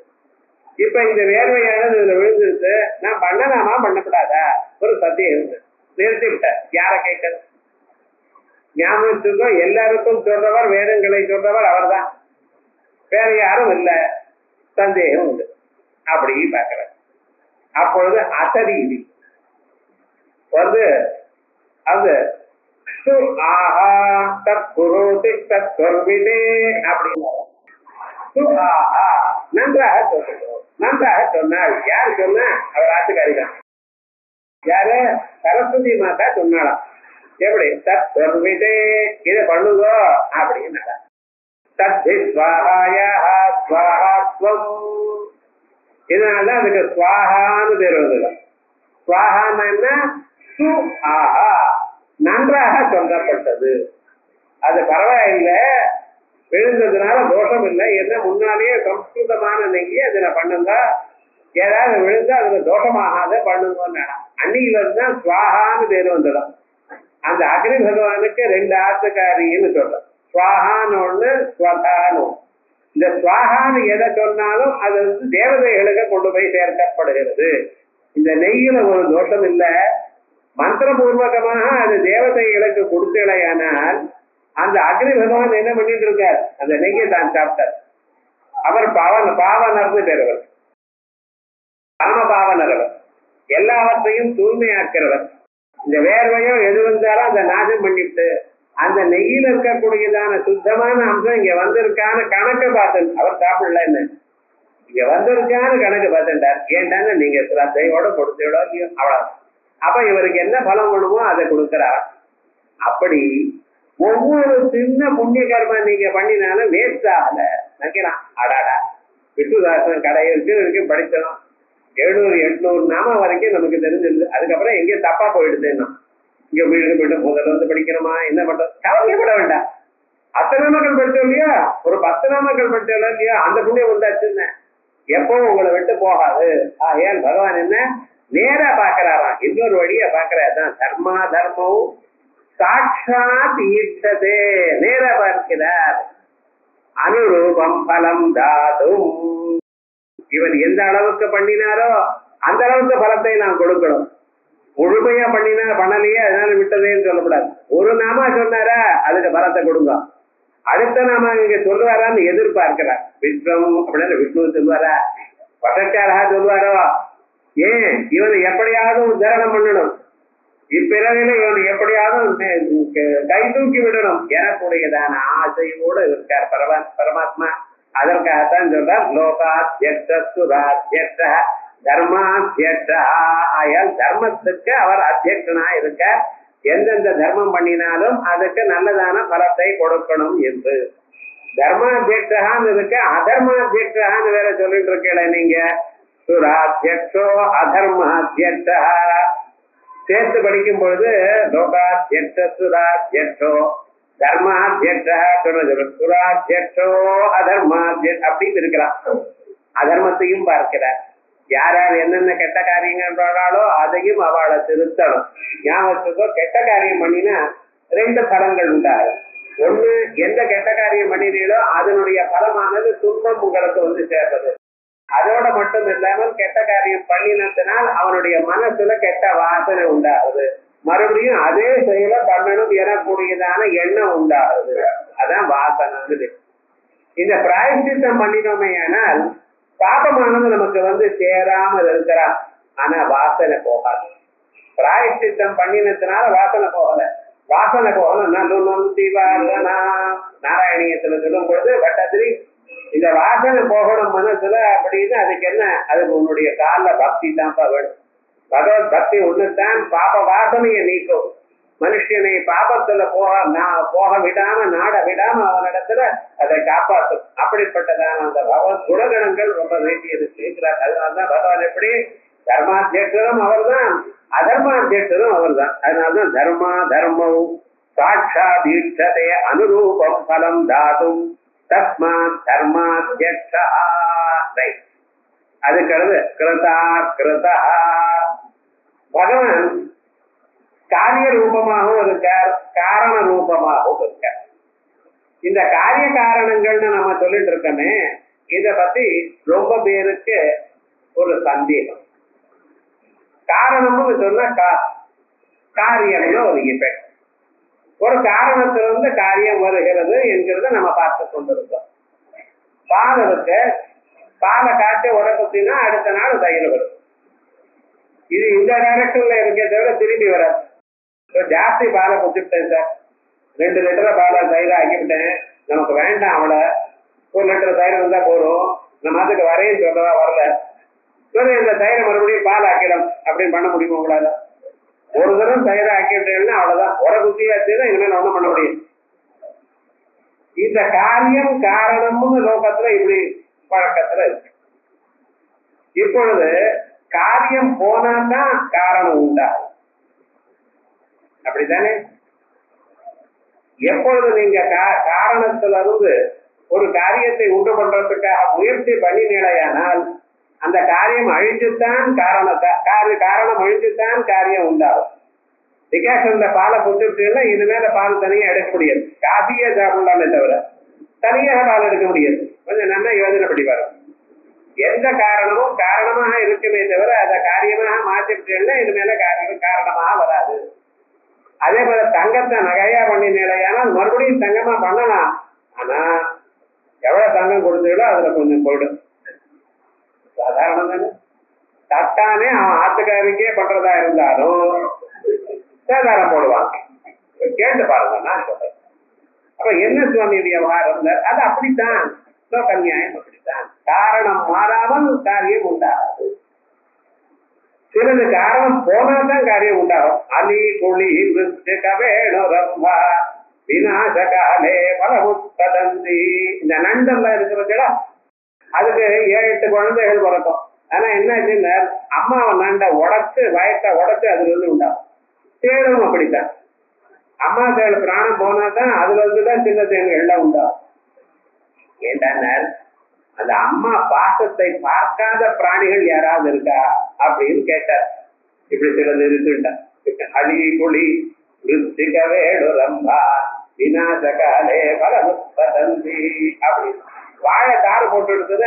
இப்ப இந்த வேர்வையானது இதுல விழுந்துருக்கு, நான் பண்ணலாமா பண்ணப்படாதா? ஒரு சந்தேகம் இருக்கு. நிறுத்தி விட்டார். யார கேட்கறது? ஞாபகத்துக்கும் எல்லாருக்கும் சொல்றவர், வேதங்களை சொல்றவர் அவர் தான், வேற யாரும் இல்ல. சந்தேகம் உண்டு. அப்படி பார்க்கிற அப்பொழுது அசரீதி வந்து அது நன்றாக சொல்லுவோம். நன்றாக சொன்னாள். யாரு சொன்னா? அவர் ஆட்டுக்காரிதான். யாரு? சரஸ்வதி மாதா சொன்னாலாம். எப்படி? தத் சொல்விதே, இதை பண்ணுங்க அப்படின்னா இதனால அதுக்கு ஸ்வாகான்னு பேர் வந்தது. ஸ்வாகான்னா சு ஆஹா, நன்றாக சொல்லப்பட்டது. அது பரவாயில்ல, விழுந்ததுனால தோஷம் இல்லை. என்ன முன்னாலேயே சம்ஸ்கிருதமான நெய்யி அதுல பண்ணுங்க, ஏதாவது விழுந்தா அதுல தோஷமாகாத பண்ணுங்க. அன்னையில இருந்தா ஸ்வாகான்னு பேர் வந்துடும். அந்த அக்னி பகவானுக்கு ரெண்டு ஆத்துக்காரின்னு சொல்ற. ஸ்வாகான்னு ஒண்ணு, ஸ்வதான்னு ஒண்ணு. இந்த ஸ்வாகான்னு எதை சொன்னாலும் அது வந்து தேவதைகளுக்கு கொண்டு போய் சேர்க்கப்படுகிறது. இந்த நெய்யில ஒரு தோஷம் இல்லை. மந்திரபூர்வகமாக அது தேவதைகளுக்கு கொடுக்கலையானால் அந்த அக்னி பகவான் என்ன பண்ணிட்டு இருக்கார்? அந்த நெய்யை தான் சாப்பிட்டார். அவர் பாவனர்னு பேரவர், பரம பாவனர். அவர் எல்லாவற்றையும் தூய்மையாக்கிறவர். இந்த வேர்வையோ எது வந்தாலும் அந்த நாசம் பண்ணிட்டு அந்த நெய்யில இருக்கக்கூடியதான சுத்தமான அம்சம் இங்க வந்திருக்கான்னு கணக்கு பார்த்தேன். அவர் சாப்பிடலன்னு இங்க வந்திருக்கான்னு கணக்கு பார்த்துட்டார். ஏன்டான்னு நீங்க சிரத்தையோட கொடுத்தோட இல்லையோ அவ்வளவு. அப்ப இவருக்கு என்ன பலம் வேணுமோ அதை கொடுக்கிறார். அப்படி ஒவ்வொரு சின்ன புண்ணிய கர்மா நீங்க பண்ணினாலும் வேஸ்ட் ஆகல. நினைக்கலாம், அடாடா விஷ்ணுதாசன் கடையிற்கு படித்தோம், 700-800 நாம வரைக்கும் நமக்கு தெரிஞ்சிருந்து. அதுக்கப்புறம் எங்கேயும் தப்பா போயிடுதுன்னா இங்க வீடு போயிட்டு முதல்ல வந்து படிக்கணுமா, என்ன பண்றது? கவலைப்பட வேண்டாம். அத்தனை நாமக்கள் படித்தோம் இல்லையா, ஒரு 10 நாமக்கள் படித்தோம் இல்லையா, அந்த புண்ணியம் வந்தாச்சுன்னு எப்பவும் உங்களை விட்டு போகாது. ஏன் பகவான் என்ன நேரா பாக்குறாராம், இன்னொரு வழியா பாக்குறாருதான். தர்மா தர்மம் சாட்சாத் ஈட்டதே, நேரா பார்க்கிறார். அனுரூபம் பலம் தாதும், இவர் எந்த அளவுக்கு பண்ணினாரோ அந்த அளவுக்கு பலத்தை நாம் கொடுக்கணும். முழுமையா பண்ணினா பண்ணலையே அதனால விட்டதேன்னு சொல்லக்கூடாது. ஒரு நாமா சொன்னாரா அதுக்கு பலத்தை கொடுங்க. அடுத்த நாம இங்க சொல்லுவாரான்னு எதிர்பார்க்கிறார். விஸ்வம் அப்படின்னு விஷ்ணு சொல்லுவாரா, பட்டக்காரா சொல்லுவாரோ? ஏன் இவனை எப்படியாவது உத்தாரணம் பண்ணணும், இப்பிறவில இவனை எப்படியாவது கை தூக்கி விடணும் எனக்குடையதான ஆசையோடு இருக்கார் பரமாத்மா. அதற்காகத்தான் சொல்றார் லோகாத்யக்ஷ தர்மாத்யக்ஷ. ஆயால் தர்மத்துக்கு அவர் அத்தியட்சனா இருக்கார். எந்தெந்த தர்மம் பண்ணினாலும் அதுக்கு நல்லதான பலத்தை கொடுக்கணும் என்று. தர்மாத்தியக்ஷகான்னு இருக்கு, அதர்மாத்தியக்ஷகான்னு வேற சொல்லிட்டு இருக்கல நீங்க. சுராத்தியக்ஷோ அதர்மாத்தியக்ஷா சேர்த்து படிக்கும் பொழுது லோகாத்தியக்ஷ சுராத்தியக்ஷோ தர்மாத்தியக்ஷா சுராத்தியக்ஷோ அதர்மாத்திய அப்படின்னு இருக்கலாம். அதர்மத்தையும் பார்க்கிறார். யார் யார் என்னென்ன கெட்ட காரியங்கள் பண்றாளோ அதையும் அவளை திருத்தணும். ஞாபகத்துக்கோ கெட்ட காரியம் பண்ணினா 2 பலன்கள் உண்டாரு. ஒண்ணு, எந்த கெட்ட காரியம் பண்ணினீங்களோ அதனுடைய பலமானது துன்பம் உங்களுக்கு வந்து சேர்றது. அதோட மட்டும் இல்லாமல் கெட்ட காரியம் பண்ணினத்தினால் அவனுடைய மனசுல கெட்ட வாசனை உண்டாகுது. மறுபடியும் அதே செயலை பண்ணணும் எனக்கூடியதான எண்ணம் உண்டாகுது. அதான் வாசனை. இந்த பிராயச்சித்தம் பண்ணினோமே ஆனால் பாபமானது நமக்கு வந்து சேராமல் இருக்கிறான். ஆனா வாசனை போகாது. பிராயச்சித்தம் பண்ணினதுனால வாசனை போகல. வாசனை போகணும் நாராயணியத்துல சொல்லும் பொழுது வட்டத்திரி இந்த வாசனை போகணும் மனசுல அப்படின்னு அதுக்கு என்ன, அதுக்கு உன்னுடைய கால பக்தி தான் வேணும். பகவத் பக்தி ஒண்ணுதான் பாப வாசனையை நீக்கும். மனுஷனை பாபத்துல போக விடாம நாட விடாம அவனிடத்துல அதை காப்பாற்றும். அப்படிப்பட்டதான அந்த பகவத் குணகணங்கள் ரொம்ப வேண்டியது இருக்கிறார். அதனால்தான் பகவான் எப்படி தர்மாத்தியக்ஷரும் அவர் தான், அதர்மாத்தியக்ஷரும் அவர் தான். அதனால்தான் தர்மா தர்மம் சாட்சா தீட்சதே அனுரூபம் பலம் தாதும் தஸ்மாத் தர்மாத்தியக்ஷா. அதுக்கடுத்து கிருதா கிருதா. பகவான் காரிய ரூபமாகவும் இருக்கார், காரண ரூபமாகவும் இருக்கார். இந்த காரிய காரணங்கள்னு நம்ம சொல்லிட்டு இருக்கோமே, இத பத்தி ரொம்ப பேருக்கு ஒரு சந்தேகம். காரணம்னு சொன்னா காரியம்னு ஒரு எஃபெக்ட். ஒரு காரணத்திலிருந்து காரியம் வருகிறது என்கிறத நம்ம பார்த்து கொண்டிருக்கோம். பால் இருக்கு, பாலை காய்ச்சி உடம்புனா அடுத்த நாள் தயிர் வரும். இது இந்த டைரக்ஷன்ல இருக்கிறத விட திரும்பி வராது. ஜாஸ்தி பாலை குடிச்சுட்டேன் சார், 2 லிட்டர் பாலை தயிர் ஆக்கிவிட்டேன், நமக்கு வேண்டாம் அவளை, 1 லிட்டர் தயிர் வந்தா போறோம், நம்ம அதுக்கு வரையும் சொல்லவா வரல, சரி இந்த தயிரை மறுபடியும் பால் ஆக்கிடும் அப்படின்னு பண்ண முடியுமா உங்களால? ஒரு தரம் தயிரை ஆக்கிட்டேன்னா அவ்வளவுதான், உர குத்தியாச்சுன்னா இனிமேல் ஒண்ணும் பண்ண முடியும். இந்த காரியம் காரணம்னு லோகத்துல இப்படி பழக்கத்துல இருக்கு. இப்பொழுது காரியம் போனாதான் காரணம் உண்டாகும், அப்படித்தானே? எப்பொழுது நீங்க காரணத்துல இருந்து ஒரு காரியத்தை உண்டு பண்றதுக்காக முயற்சி பண்ணினீங்களேயானால் அந்த காரியம் அழிச்சுத்தான் காரணம் அழிச்சுத்தான் காரியம் உண்டாகும். டிகாஷன்ல பாலை கொடுத்துட்டீங்கன்னா இனிமேல பால் தனியா எடுக்க முடியாது. காஃபியே சாப்பிடலாமே தவிர தனியாக பால் எடுக்க முடியாது. கொஞ்சம் நல்லா யோசனை படி பாருங்க. எந்த காரணமும் காரணமாக இருக்குமே தவிர அதை காரியமாக மாற்றிட்டீங்கன்னா இனிமேல காரியம் காரணமாக வராது. அதே போல தங்கத்தை நகையா பண்ணினீங்களேயானால் மறுபடியும் தங்கமா பண்ணலாம். ஆனா எவ்வளவு தங்கம் கொடுத்தீங்களோ அதுல கொஞ்சம் போயிடும். சாதாரணம் தானே. தட்டானே அவன் ஆத்துக்காரிக்கே பண்றதா இருந்தாலும் சேதாரம் போடுவாங்க. கேட்டு பாருங்க, நான் சொல்றேன். அப்ப என்ன சுவாமி விவகாரம்? அது அப்படித்தான், கன்னியாயம் அப்படித்தான். காரணம் மாறாமல் காரியம் உண்டாகாது. சிலது காரணம் போனாதான் காரியம் உண்டாகும். அலி குழி வேணுரம்பா விநாசகாலே பலமுத்தந்தி. இந்த நண்டெல்லாம் இருக்கிறதுல அதுக்கு 7-8 குழந்தைகள் பிறக்கும். ஆனா என்ன அம்மாவை நண்டை உடச்சு வயத்தை உடச்சு அதுல இருந்து உண்டாகும். தேடும் அப்படித்தான். அம்மா தேடு பிராணம் போனாதான் அதுல இருந்துதான் சின்ன தேங்கள் எல்லாம் உண்டாகும். ஏன்டா அந்த அம்மா பாசத்தை பார்க்காத பிராணிகள் யாராவது இருக்கா அப்படின்னு கேட்டார். இப்படி சிலது இருக்குட்டார். அலி குழி வேணுரம்பா விநாசகாலே பலமுத்தந்தி அப்படின்னு வாழை தாறு போட்டு எடுத்தத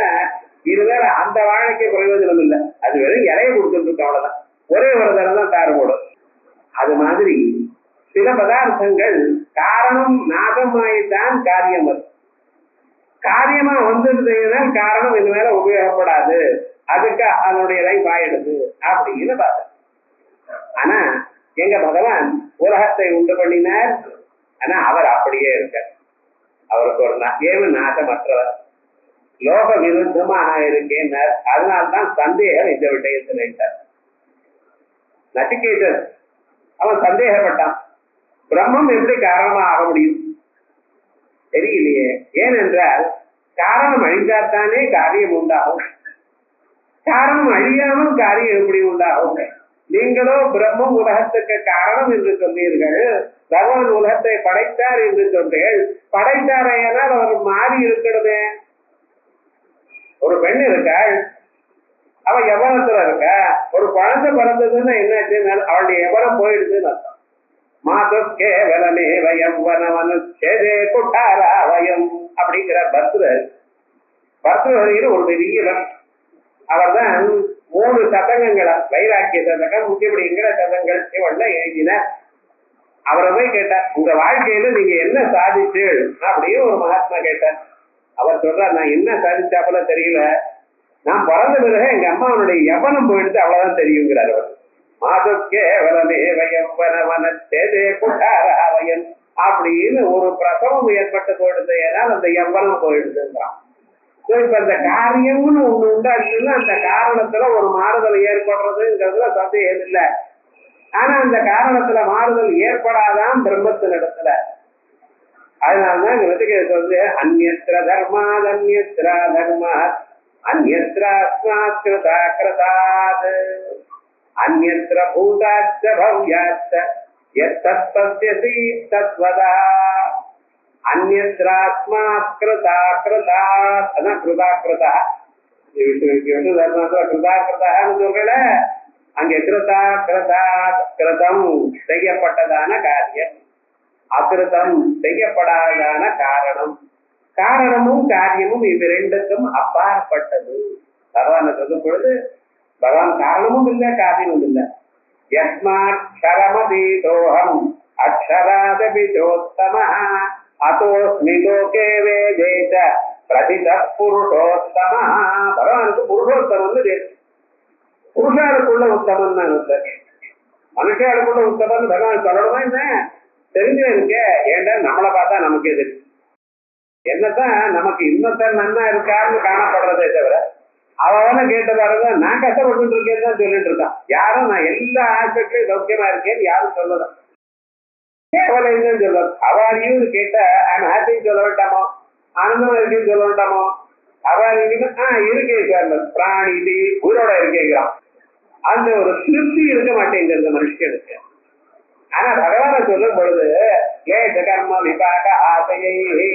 இருவேளை அந்த வாழைக்கு பிரயோஜனம் இல்லை. அது வெறும் இலையை கொடுத்துட்டு இருக்கு, அவ்வளவுதான். ஒரே ஒரு தரம் தான் தாறு போடும். அது மாதிரி சில பதார்த்தங்கள் காரணம் நாசமாயித்தான் காரியம் வரும். காரியமா வந்துருந்ததுன்னா காரணம் இது மேல உபயோகப்படாது, அதுக்கு அதனுடைய லைஃப் ஆயிடுது அப்படின்னு பார்த்தேன். ஆனா எங்க பகவான் உலகத்தை உண்டு பண்ணினார். ஆனா அவர் அப்படியே இருக்கார். அவருக்கு ஒரு நாசமற்றவர், லோக விருத்தமாக இருக்கேன். அதனால்தான் சந்தேகம் இந்த விஷயத்தில் நச்சிகேதன் அவன் சந்தேகப்பட்டான். பிரம்மம் எப்படி காரணமா ஆக முடியும் தெரியலையே. ஏனென்றால் காரணம் அழிந்தாத்தானே காரியம் உண்டாகும். காரணம் அழியாமல் காரியம் எப்படி உண்டாகும்? நீங்களோ பிரம்மம் உலகத்துக்கு காரணம் என்று சொன்னீர்கள், பகவான் உலகத்தை படைத்தார் என்று சொன்னீர்கள். படைத்தாரையானால் அவர் மாறி இருக்கணுமே. ஒரு பெண் இருக்காள், அவ எவனத்துல இருக்கா. ஒரு குழந்தை பிறந்ததுன்னா என்னாச்சு, அவளுடைய எவனம் போயிடுதுன்னு அர்த்தம். மாதே குட்டாராவயம் அப்படிங்கிற பர்தவரின்னு ஒரு பெரியவர். அவர் தான் 3 சதகங்களை, வைராக்கிய சதகம், முக்கியப்படிங்கிற சதங்கள் இவள்ல எழுதினார். அவரை போய் கேட்டார், உங்க வாழ்க்கையில நீங்க என்ன சாதிச்சு அப்படின்னு ஒரு மகாத்மா கேட்டார். அவர் சொல்றார், நான் என்ன சாதிச்சாப்பல தெரியல, நான் பிறந்த பிறகு எங்க அம்மாவனுடைய யவனம் போயிடுச்சு, அவ்வளவுதான் தெரியுங்கிறார் அவர். மாதுக்கே வலமேவயம் அப்படின்னு ஒரு பிரசவம் ஏற்பட்டு போயிடுது, ஏனால் அந்த யவனம் போயிடுதுன்றான். இப்ப அந்த காரியம்னு ஒண்ணு உண்டாச்சுன்னா அந்த காரணத்துல ஒரு மாறுதல் ஏற்படுறதுங்கிறதுல சந்தேகம் இல்லை. ஆனா அந்த காரணத்துல மாறுதல் ஏற்படாதான் பிரம்மத்தின் இடத்துல. அதனாலதான் ரிஷிகேஷ் வந்து அந்யத்ர தர்மாத் அந்யத்ரா தர்மாத் அந்யத்ராஸ்மாத் கிருதா கிருதாத் அந்யத்ர பூதாச்ச பவ்யாச்ச யத்தத்பஸ்யசி தத்வதா அந்யத்ராஸ்மாத் கிருதா கிருதாத். அதான் கிருதா கிருதா. தர்மத்துல கிருதா கிருதான்னு சொல்றல, அங்கே கிருதா கிருதாத் கிருதம் செய்யப்பட்டதான காரியம், அகிருதம் செய்யப்படாதான காரணம். காரணமும் காரியமும் இது ரெண்டுக்கும் அப்பாற்பட்டது. பகவான் சொல்லும் பொழுது பகவான் காரணமும் இல்லை காரியமும் இல்லை. யஸ்மாட்சரமதீதோஹம் அக்ஷராதபிதோத்தமஹ அதோஸ்மி லோகே வேதேச பிரதித புருஷோத்தமஹ. பகவானுக்கு புருஷோத்தமம் பேர். புருஷாளுக்குள்ள உத்தமன் தான் சார், மனுஷாளுக்குள்ள உத்தமன் பகவான் சொல்லணுமா என்ன? தெரிஞ்சே இருக்க. ஏன்டா நம்மளை பார்த்தா நமக்கே தெரியும். என்னத்தான் நமக்கு இன்னொருத்தர் நன்னா இருக்காருன்னு காணப்படுறதே தவிர அவன கேட்ட பாருங்க, நான் கஷ்டப்பட்டு இருக்கேன்னு தான் சொல்லிட்டு இருக்கான். யாரும் நான் எல்லா ஆஸ்பெக்ட்லயும் சௌக்கியமா இருக்கேன்னு யாரும் சொல்லலாம். கேவலம் சொல்லலாம். அவாரியும் கேட்டா ஐம் ஹாப்பின்னு சொல்ல வேண்டாமோ, ஆனந்தமா இருக்குன்னு சொல்ல வேண்டாமோ? அவாரிங்கன்னா இருக்கே சார், பிராணி உயிரோட இருக்கேங்கிறான். அந்த ஒரு திருப்தி இருக்க மாட்டேங்கிறது மனுஷனுக்கு. ஆனா பகவான சொல்லும் பொழுது ஏஷ கர்ம விபாக ஆசையை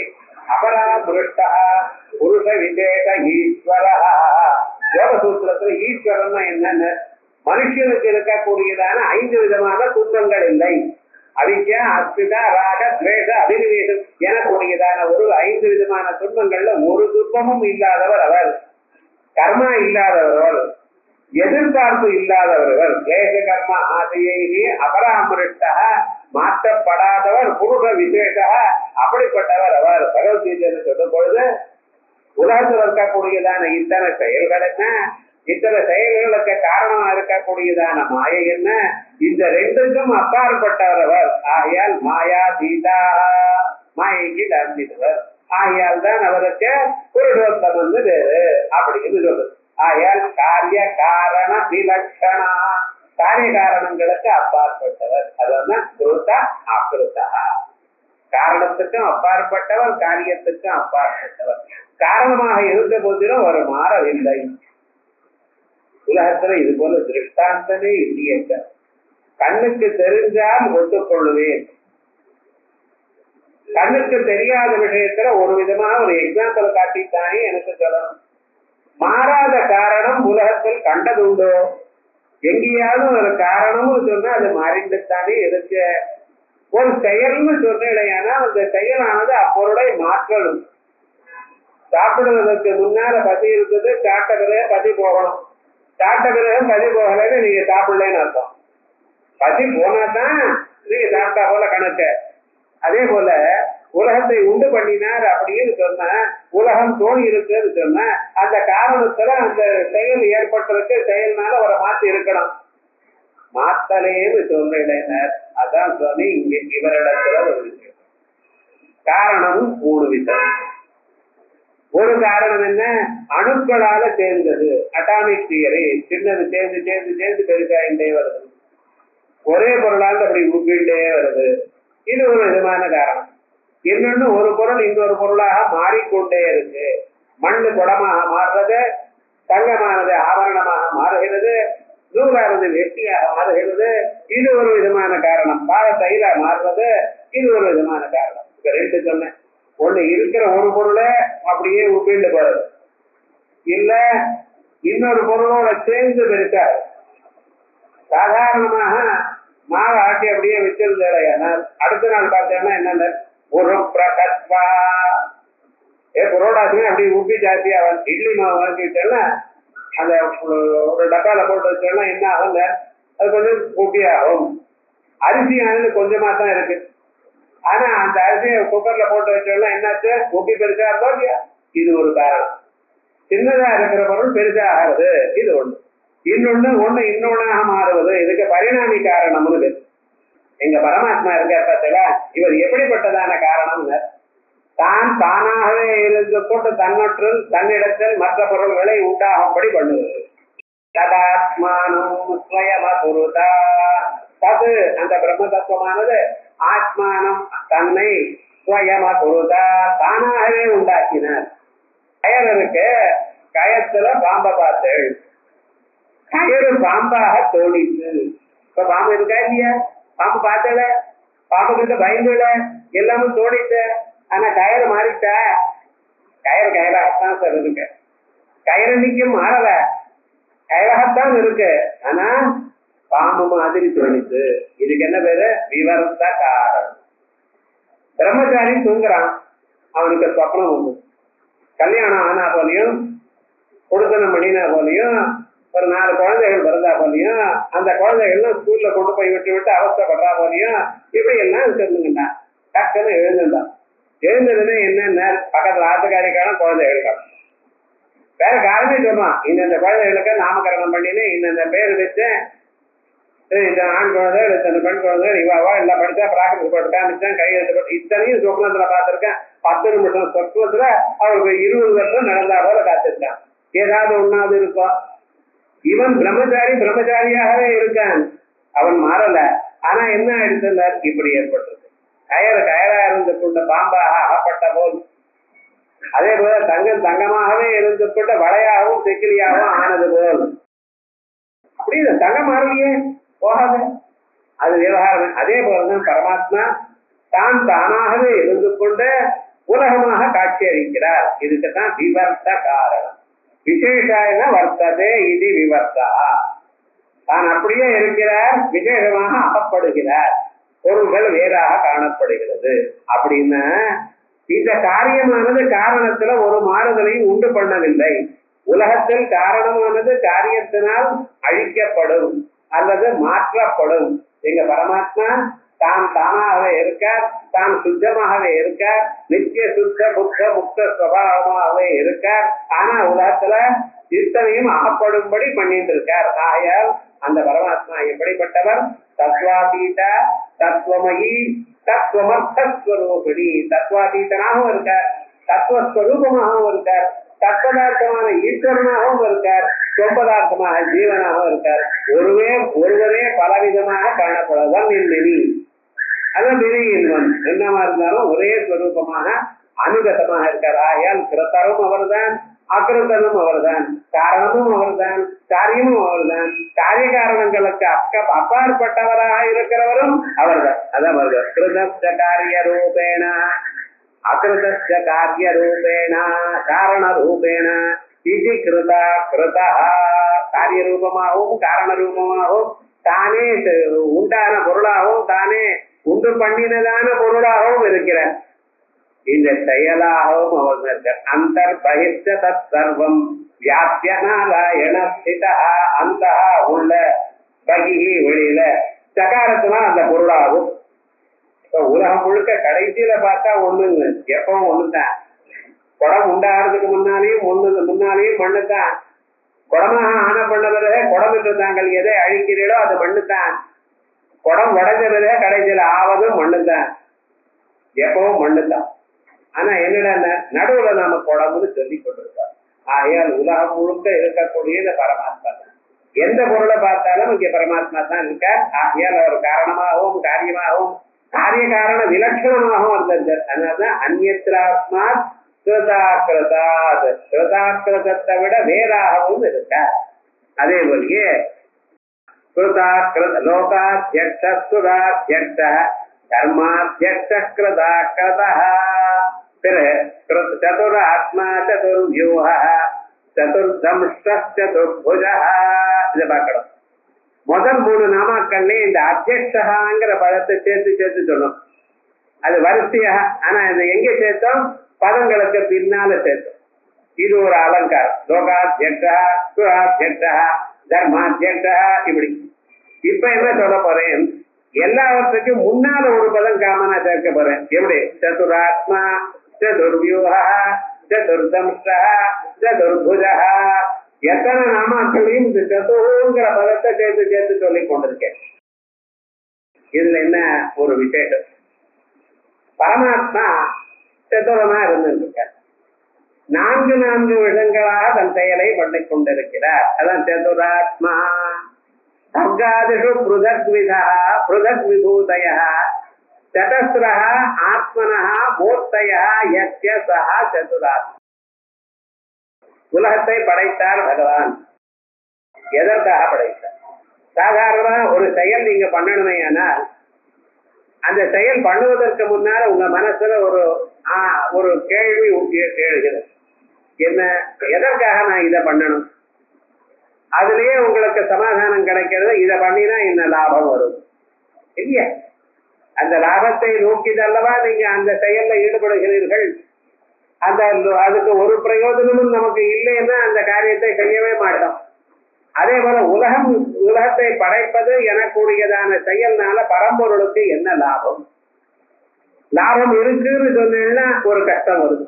அபராமிருஷ்டா புருஷ விசேஷ ஈஸ்வர. யோக சூத்திரத்துல ஈஸ்வரன் என்னன்னு, மனுஷனுக்கு இருக்கக்கூடியதான 5 விதமான துன்பங்கள் இல்லை. அவித்யா அஸ்மிதா ராக துவேஷ அபினிவேசம் எனக்கூடியதான ஒரு 5 விதமான துன்பங்கள்ல ஒரு துன்பமும் இல்லாதவர் அவர். கர்மா இல்லாதவர், எதிர்பார்ப்பு இல்லாதவர்கள். ஏக கர்ம ஆசையே அபராமிருஷ்டா மாற்றப்படாதவர், புருஷ விசேஷ அப்படிப்பட்டவர் அவர். பகவத்கீதையில சொல்லும் பொழுது உலகத்தில் இருக்கக்கூடியதான இத்தனை செயல்கள் என்ன, இத்தனை செயல்களுக்கு காரணமா இருக்கக்கூடியதான மாயை என்ன, இந்த ரெண்டுக்கும் அப்பாற்பட்டவர் அவர். ஆகையால் மாயா சீதா, மாயைக்கு தந்திடுவர். ஆகையால் தான் அவருக்கு புருஷோத்தமன் வேறு அப்படின்னு சொல்றது. ஆகையால் காரிய காரண விலட்சணா, காரிய காரணங்களுக்கு அப்பாற்பட்டவர். அதுதான் கிருதா அகிருதா. காரணத்துக்கும் அப்பாற்பட்டவர், காரியத்துக்கும் அப்பாற்பட்டவர். காரணமாக இருந்த போதிலும் அவர் மாறவில்லை. உலகத்துல இது போல திருஷ்டாந்தமே இல்லையே. கண்ணுக்கு தெரிஞ்சால் ஒத்துக்கொள்ளுவேன், கண்ணுக்கு தெரியாத விஷயத்துல ஒரு விதமான ஒரு எக்ஸாம்பிள் காட்டித்தானே எனக்கு சொல்லணும். மாறாத காரணம் உலகத்தில் கண்டதுண்டோ? எங்கேயாவது ஒரு காரணம்னு சொன்னா அது மாறிண்டுத்தானே இருக்கு. ஒரு செயல்னு சொன்னா அந்த செயலானது அப்பொருளை மாற்றணும். சாப்பிடுவதற்கு முன்னால பசி இருக்குது, சாப்பிட்ட பிறகு பசி போகணும். சாப்பிட்ட பிறகு பசி போகலன்னு நீங்க சாப்பிடலன்னு அர்த்தம். பசி போனாதான் நீங்க சாப்பிட்டா போல கணக்கு. அதே போல உலகத்தை உண்டு பண்ணினார் அப்படின்னு சொன்ன, உலகம் தோணி இருக்குன்னு சொன்ன, அந்த காரணத்துல அந்த செயல் ஏற்பட்டிருக்கு, செயல்னால அவரை மாற்றி இருக்கணும். மாத்தலேன்னு சொல்றேன். அதான் சொல்லி இங்க இவரிடத்துல ஒரு விஷயம். காரணமும் 3 விதம். ஒரு காரணம் என்ன, அணுக்களால சேர்ந்தது, அட்டாமிக் தியரி. சின்னது சேர்ந்து சேர்ந்து சேர்ந்து பெருசாயிட்டே வருது. ஒரே பொருளால் அப்படி உப்பிட்டே வருது. இது ஒரு விதமான காரணம். இன்னொன்னு, ஒரு பொருள் இன்னொரு பொருளாக மாறிக்கொண்டே இருக்கு. மண்ணு குடமாக மாறுறது, தங்கமானது ஆபரணமாக மாறுகிறது, நூலானது வெட்டியாக மாறுகிறது. இது ஒரு விதமான காரணம். பால தைலா மாறுறது, இது ஒரு விதமான காரணம். இப்ப ரெண்டு சொன்னேன். ஒண்ணு, இருக்கிற ஒரு பொருளை அப்படியே உப்பிட்டு போறது, இல்ல இன்னொரு பொருளோட சேர்ந்து பெருக்காது. சாதாரணமாக மாவை ஆட்டி அப்படியே வச்சிருந்தேன், அடுத்த நாள் பார்த்தேன்னா என்னென்ன ஒரு பிரகத்வா புரோடாசுமே அப்படியே உப்பி ஜாஸ்தியா இட்லி மாவு வாங்கிட்டேன்னா அந்த ஒரு டப்பால போட்டு வச்சோம்னா என்ன ஆகுங்க, அது கொஞ்சம் உப்பி ஆகும். அரிசி ஆனது கொஞ்சமா தான் இருக்கு, ஆனா அந்த அரிசியை குக்கர்ல போட்டு வச்சோம்னா என்னாச்சு, உப்பி பெருசா இருக்கோ இல்லையா? இது ஒரு காரணம். சின்னதா இருக்கிற பொருள் பெருசா ஆகிறது, இது ஒண்ணு. இன்னொன்னு இன்னொன்னாக மாறுவது, இதுக்கு பரிணாமி காரணம்னு. எங்க பரமாத்மா இருக்க இவர் எப்படிப்பட்டதான காரணம்? தான் தானாகவே இருந்து கொண்டு தன்னொற்றில் தன்னிடத்தில் மற்ற பொருள்களை உண்டாகும்படி பண்ணுவது. ததாத்மானம் ஸ்வயமகுருதா, தது அந்த பிரம்ம தத்துவமானது ஆத்மானம் தன்னை ஸ்வயமகுருதா தானாகவே உண்டாக்கினார். கயர் இருக்கு, கயத்துல பாம்பை பார்த்தேள், கயறு பாம்பாக தோணிச்சு. இப்ப பாம்பு இருக்கா இல்லையா? பாம்பு பார்த்தல, பாம்பு கிட்ட பயந்துல, எல்லாமே தோணிச்ச. ஆனா கயறு மாறிட்ட, கயறு கயராகத்தான் சார் இருக்கு, கயரணிக்கும் மாறல, கயராகத்தான் இருக்கு. ஆனா பாம்பு மாதிரி தோணிச்சு. இதுக்கு என்ன பேரு? விவர்த்த காரணம். பிரம்மச்சாரி தூங்குறான், அவனுக்கு சொப்னம் ஒண்ணு. கல்யாணம் ஆனா போலையும், கொடுத்தனம் பண்ணினா போலையும், ஒரு 4 குழந்தைகள் பிறந்தா போலையும், அந்த குழந்தைகள்லாம் ஸ்கூல்ல கொண்டு போய் விட்டு அவஸ்தப்படுறா போலையும், இப்படி எல்லாம் தெரிஞ்சுக்கிட்டான். டக்குன்னு எழுந்துட்டான். எழுந்ததுன்னு என்ன, பக்கத்துல ஆத்துக்காரிக்கான குழந்தைகள் வேற காரணமே சொல்லுவான். இந்த குழந்தைகளுக்கு நாமகரணம் பண்ணினேன், இந்த பேர் வச்சேன், இந்த ஆண் குழந்தை இத்தனை பெண் குழந்தை இவாவா எல்லாம் படிச்சா பிராக்கெட் போட்டு காமிச்சான், கையெழுத்து போட்டு, இத்தனையும் சொப்னத்துல பார்த்திருக்கேன். 10 நிமிஷம் சொப்னத்துல அவருக்கு 20 வருஷம் நடந்தா போல காத்திருக்கான். ஏதாவது ஒண்ணாவது இருக்கும். இவன் பிரம்மச்சாரியாகவே இருக்கான், அவன் மாறல. ஆனா என்ன எடுத்துள்ளார், இப்படி ஏற்பட்டிருக்கு. கயரா இருந்து கொண்ட பாம்பாக அகப்பட்ட போது, அதே போல தங்கமாகவே இருந்து கொண்ட வளையாகவும் செக்கிலியாகவும் ஆனது போல். அப்படி இந்த தங்கம் மாறலையே, போகாது, அது விவகாரம். அதே போலதான் பரமாத்மா தான் தானாகவே இருந்து கொண்டு உலகமாக காட்சி அளிக்கிறார். இதுக்குதான் விவர்த்த காரணம். விசேஷாயன வர்த்ததே இது விவர்த்தா. தான் அப்படியே இருக்கிறார், விசேஷமாக அகப்படுகிறார், பொருள்கள் வேறாக காணப்படுகிறது. அப்படின்னா இந்த காரியமானது காரணத்துல ஒரு மாறுதலையும் உண்டு பண்ணவில்லை. உலகத்தில் காரணமானது காரியத்தினால் அழிக்கப்படும் அல்லது மாற்றப்படும். எங்க பரமாத்மா தான் தானாகவே இருக்கார், தான் சுத்தமாகவே இருக்கார், நித்திய சுத்த புத்த முக்த சுபாவமாகவே இருக்கார். ஆனா உலகத்துல இத்தனையும் அகப்படும்படி பண்ணிட்டு இருக்கார். ஆகையால் அந்த பரமாத்மா எப்படிப்பட்டவர்? தத்வாதீத தத்துவமயி தத்துவமர்த்தஸ்வரூபிணி. தத்துவாதீதனாகவும் இருக்கார், தத்துவஸ்வரூபமாகவும் இருக்கார், தற்பதார்த்தமான ஈஸ்வரனாகவும் இருக்கார், சொம்பதார்த்தமாக ஜீவனாகவும் இருக்கார். ஒருவரே பலவிதமாக காணப்படுவதான் நின்னி. அதான் வெளியின்வன் என்னமா இருந்தாலும் ஒரே ஸ்வரூபமாக அனுகதமாக இருக்கார். ஆகையால் கிருத்தரும் அவர்தான், அகிருத்தனும் அவர்தான், காரணமும் அவர்தான், காரியமும் அவர்தான், காரிய காரணங்களுக்கு அப்பாற்பட்டவராக இருக்கிறவரும் அவர்தான். அதான் வருது கிருதஸ்ய காரிய ரூபேண அகிருதஸ்ய காரிய ரூபேண காரண ரூபேண இது கிருதா கிருதா. காரிய ரூபமாகவும் காரண ரூபமாகவும் தானே உண்டான பொருளாகவும் தானே உண்டு பண்ணினதான பொருளாகவும் இருக்கிறார். இந்த செயலாகவும் அவர் இருக்கார். அந்தர் பகிர்ந்த தத் சர்வம் வியாபிய நாராயண ஸ்திதா. அந்த உள்ள பகிஹி வெளியில சகாரத்துல அந்த பொருளாகும். உலகம் முழுக்க கடைசியில பார்த்தா ஒண்ணுங்க, எப்பவும் ஒண்ணுதான். குடம் உண்டாகிறதுக்கு முன்னாலேயும் மண்ணுதான். குடமாக ஆன பண்ண பிறகு குடம் என்று தாங்கள் எதை அழிக்கிறீர்களோ அது மண்ணுதான். குடம் உடைஞ்ச பிறகு கடைசியில ஆவதும் மண்ணுதான், எப்பவும் மண்ணுதான். ஆனா என்னடா நடுவுல நாம குடம்னு சொல்லி கொண்டிருக்கோம். ஆகையால் உலகம் முழுக்க இருக்கக்கூடிய இந்த பரமாத்மா எந்த பொருளை பார்த்தாலும் இங்க பரமாத்மா தான் இருக்கார். ஆகையால் அவர் காரணமாகவும் காரியமாகவும் காரிய காரண விலட்சணமாகவும் இருந்திருக்கார். அதனாலதான் அந்நியத்ராத்மா கிருதாக்கிருதாத், கிருதாக்கிருதத்தை விட வேறாகவும் இருக்கார். அதே போலயே கிருதாக்கிருத லோகாத்யக்ஷ சுராத்யக்ஷ கர்மாத்யக்ஷ கிருதாக்கிருதா சதுர ஆத்மா சதுர்வியூஹ சதுர்தம்ஷ்ட சதுர்புஜ. இதை பார்க்கணும். முதல் 3 நாமாக்கள்ல இந்த அத்தியக்ஷங்கிற பதத்தை சேர்த்து சொல்லணும். அது வரிசையாக. ஆனா இதை எங்க சேர்த்தோம்? பதங்களுக்கு பின்னால சேர்த்தோம். இது ஒரு அலங்காரம். லோகாத்யக்ஷா சுராத்யக்ஷா தர்மாத்யக்ஷா இப்படி. இப்ப என்ன சொல்ல போறேன்? எல்லாவற்றுக்கும் முன்னால ஒரு பதம் காமனா சேர்க்க போறேன். எப்படி? சதுராத்மா சதுர்வியூஹ சதுர்தம்ஷ்ட சதுர்புஜ. எத்தனை நாமாக்களையும் இந்த சதுங்கிற பதத்தை சேர்த்து சொல்லிக் கொண்டிருக்கேன். இதுல என்ன ஒரு விசேஷம்? பரமாத்மா சதுரமா இருந்திருக்க 4 விதங்களாக தன் செயலை பண்ணிக் கொண்டிருக்கிறார். அதான் சதுராத்மா. சர்காதிஷு பிருதக் விதா பிருதக் விபூதய சதஸ்ரா ஆத்மனா மூர்த்தய யஸ்ய சஹா சதுராத்மா. உலகத்தை படைத்தார் பகவான். எதற்காக படைத்தார்? சாதாரணமா ஒரு செயல் நீங்க பண்ணணுமே, ஆனால் அந்த செயல் பண்ணுவதற்கு முன்னால உங்க மனசுல ஒரு கேள்வி எழுகிறது. என்ன? எதற்காக நான் இதை பண்ணணும்? அதுலயே உங்களுக்கு சமாதானம் கிடைக்கிறது. இதை பண்ணினா என்ன லாபம் வரும் இல்லையா? அந்த லாபத்தை நோக்கிதல்லவா நீங்க அந்த செயல்ல ஈடுபடுகிறீர்கள். அதுக்கு ஒரு பிரயோஜனமும் நமக்கு இல்லைன்னா அந்த காரியத்தை செய்யவே மாட்டோம். அதே போல உலகத்தை படைப்பது எனக்கூடியதான செயல்னால பரம்பொருளுக்கு என்ன லாபம்? லாபம் இருக்குன்னு சொன்னீங்கன்னா ஒரு கஷ்டம் வருது.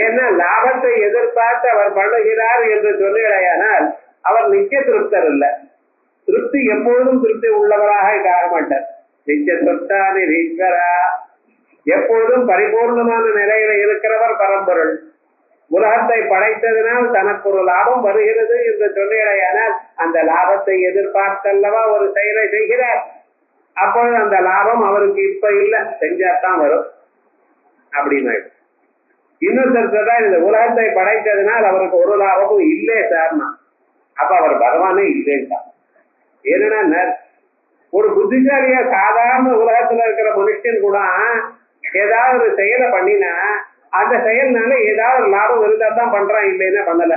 ஏன்னா லாபத்தை எதிர்பார்த்து அவர் பண்ணுகிறார் என்று சொல்லுகிறானால் அவர் நித்திய திருப்தர் இல்லை. திருப்தி எப்பொழுதும் திருப்தி உள்ளவராக ஆக மாட்டார். நித்திய திருப்தானி ஈஸ்வரா, எப்பொழுதும் பரிபூர்ணமான நிலையில இருக்கிறவர் பரம்பொருள். உலகத்தை படைத்ததினால் தனக்கு ஒரு லாபம் வருகிறது என்று சொல்லுகிறானால் அந்த லாபத்தை எதிர்பார்த்தல்லவா ஒரு செயலை செய்கிறார். அப்பொழுது அந்த லாபம் அவருக்கு இப்ப இல்லை, செஞ்சாத்தான் வரும் அப்படின்னு. இன்னொருத்தர் இந்த உலகத்தை படைத்ததினால் அவருக்கு ஒரு லாபமும் இல்லை சார்னா, அப்ப அவர் பகவானே இல்லைன்றார். ஏன்னா ஒரு புத்திசாலியா சாதாரண உலகத்துல இருக்கிற மனுஷன் கூட ஏதாவது ஒரு செயலை பண்ணினா அந்த செயல்னால ஏதாவது ஒரு லாபம் இருந்தா தான் பண்றான், இல்லைன்னா பண்ணல.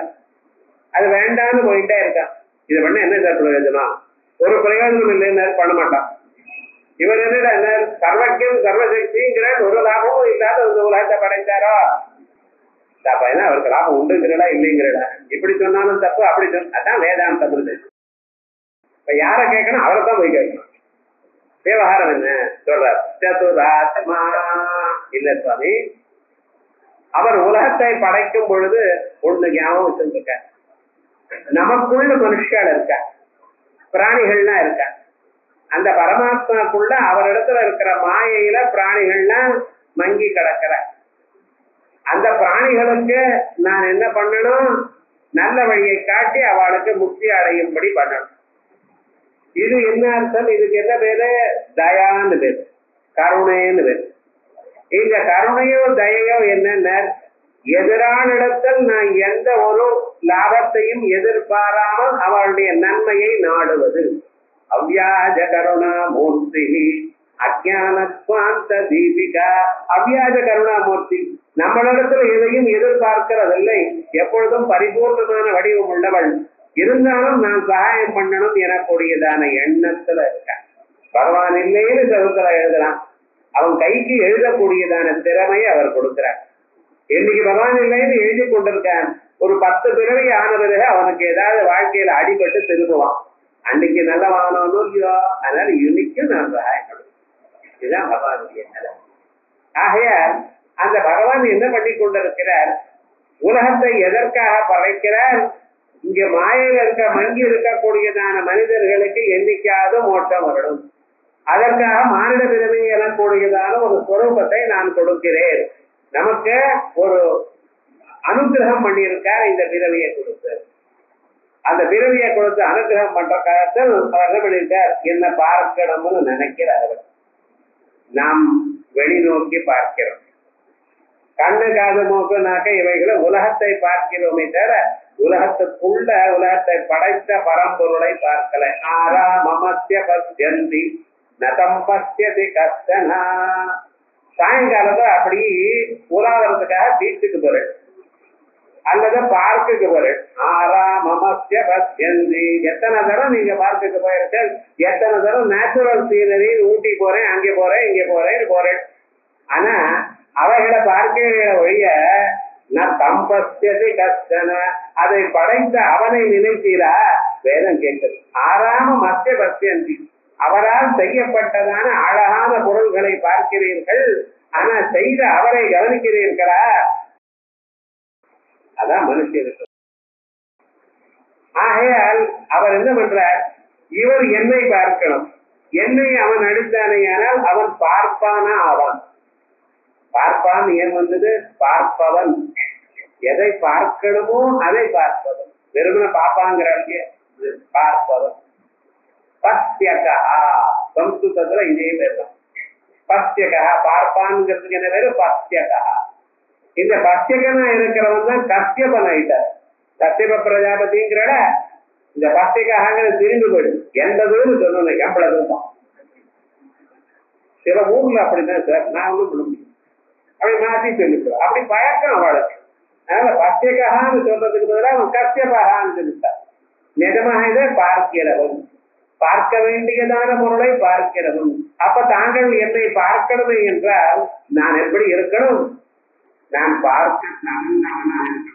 அது வேண்டான்னு போயிட்டே இருக்கான். இதை பண்ண என்ன சார் பிரயோஜனம்? ஒரு பிரயோஜனம் இல்லைன்னு பண்ண மாட்டான். இவர் என்ன சர்வக்கியம் சர்வசக்திங்கிற ஒரு லாபமும் இல்லாத ஒரு உலகத்தை படைச்சாரோ தப்பா? ஏன்னா அவருக்கு லாபம் உண்டுங்கிறடா இல்லைங்கிறடா. இப்படி சொன்னாலும் தப்பு, அப்படி அதான் வேதாந்தம். இப்ப யார கேட்கணும்? அவரை தான் போய் கேட்கணும். விவகாரம் என்ன சொல்றார்? சதுராத்மா இல்ல சுவாமி, அவர் உலகத்தை படைக்கும் பொழுது ஒண்ணு ஞாபகம் வச்சிருக்க, நமக்குள்ள மனுஷர்கள் இருக்க, பிராணிகள்லாம் இருக்க. அந்த பரமாத்மாக்குள்ள அவரிடத்துல இருக்கிற மாயையில பிராணிகள்லாம் மங்கி கிடக்கிற அந்த பிராணிகளுக்கு நான் என்ன பண்ணணும்? நல்ல வழியை காட்டி அவளுக்கு முக்தி அடையும்படி பண்ணணும். இது என்ன அர்த்தம்? இதுக்கு என்ன பேரு? தயான்னு பேரு, கருணைன்னு பேரு. இந்த கருணையோ தயையோ என்னன்னா, எதிரானிடத்தில் நான் எந்த ஒரு லாபத்தையும் எதிர்பாராமல் அவளுடைய நன்மையை நாடுவது. அவ்யாஜ கருணா மூர்த்தி அஜானத்வாந்த தீபிகா. அவ்யாஜ கருணாமூர்த்தி நம்மளிடத்துல எதையும் எதிர்பார்க்கிறதில்லை, எப்பொழுதும் பரிபூர்ணமான வடிவம் உள்ளவள். இருந்தாலும் நான் சகாயம் பண்ணணும் எனக்கூடியதான எண்ணத்துல இருக்க. பகவான் இல்லைன்னு செவத்துல எழுதலாம், அவன் கைக்கு எழுதக்கூடியதான திறமையை அவர் கொடுக்கிறார். இன்னைக்கு பகவான் இல்லைன்னு எழுதி கொண்டிருக்கான். ஒரு 10 பிறவி ஆன பிறகு அவனுக்கு ஏதாவது வாழ்க்கையில அடிபட்டு திரும்புவான். அன்னைக்கு நல்ல வாகனம் இல்லையோ, அதனால இன்னைக்கும் நான் சகாயம் பண்ணணும். இதுதான் பகவானுடைய நிலை. ஆகையால் அந்த பகவான் என்ன பண்ணி கொண்டிருக்கிறார்? உலகத்தை எதற்காக படைக்கிறார்? இங்க மாயையில் இருக்க மங்கி இருக்கக்கூடியதான மனிதர்களுக்கு என்னைக்காவது மோட்சம் வரணும். அதற்காக மானிட பிறவி எனக்கூடியதான ஒரு ஸ்வரூபத்தை நான் கொடுக்கிறேன். நமக்கு ஒரு அனுகிரகம் பண்ணியிருக்கார் இந்த பிறவியை கொடுத்து. அந்த பிறவியை கொடுத்து அனுகிரகம் பண்ற காலத்தில் அவர் என்ன பண்ணிட்டார், என்ன பார்க்கணும்னு நினைக்கிறார். நாம் வெளிநோக்கி பார்க்கிறோம். கண்ணு காது மூக்குனாக்க இவைகளை உலகத்தை பார்க்கிறோமே தவிர உலகத்துக்குள்ள உலகத்தை படைத்த பரம்பொருளை பார்க்கல. ஆரா மமத்திய பஸ்யந்தி நதம் பஸ்யதி கஷ்டனா. சாயங்காலத்தை அப்படி உலாவறதுக்காக தீர்த்துக்கு போறேன் அல்லது பார்க்குக்கு போறேன். ஆரா மமத்திய பஸ்யந்தி. எத்தனை தரம் நீங்க பார்க்குக்கு போயிருக்க, எத்தனை தரம் நேச்சுரல் சீனரி ஊட்டி போறேன், அங்கே போறேன், இங்கே போறேன். ஆனா அவைகளை பார்க்கிற ஒழிய நான் தம்பஸ்யதி கஷ்டன, அதை படைத்த அவனை நினைத்தீரா? வேதம் கேட்குது. ஆறாம மத்திய பஸ்யந்தி, அவரால் செய்யப்பட்டதான அழகான பொருள்களை பார்க்கிறீர்கள், ஆனா செய்த அவரை கவனிக்கிறீர்களா? அதான் மனுஷனுக்கு. ஆகையால் அவர் என்ன பண்றார், இவர் என்னை பார்க்கணும், என்னை அவன் அடித்தானேயானால் அவன் பார்ப்பானா? அவன் பார்ப்பான். ஏன் வந்தது? பார்ப்பவன். எதை பார்க்கணுமோ அதை பார்ப்பவன். வெறுமன பார்ப்பாங்கிறாங்க, பார்ப்பவன். பஸ்யகா, சம்ஸ்கிருதத்துல இதே பேர் தான். பஸ்யகா பார்ப்பான்ங்கிறதுக்கு என்ன பேரு? பஸ்யகா. இந்த பஸ்யகனா இருக்கிறவன் தான் கஷ்யபன் ஆயிட்டார். கஷ்யப பிரஜாபதிங்கிற இந்த பஸ்யகாங்கிற திரும்பி போயிடும். எந்ததுன்னு சொல்லணும், எவ்வளவு தான். சில ஊர்ல அப்படிதான் சார், நான் ஒன்றும் சொல்ல முடியும், அப்படி மாற்றி சொல்லிக்கிறோம். அப்படி பழக்கம் அவளுக்கு. அதனால பஸ்யகான்னு சொல்றதுக்கு பதிலாக அவன் கஷ்யபகான்னு சொல்லிட்டார். நிஜமாக இதை பார்க்கிறவன், பார்க்க வேண்டியதான பொருளை பார்க்கிறவன். அப்ப தாங்கள் என்னை பார்க்கணுமே என்றால் நான் எப்படி இருக்கணும்? நான் பார்க்க தகுந்தவனா இருக்கணும்.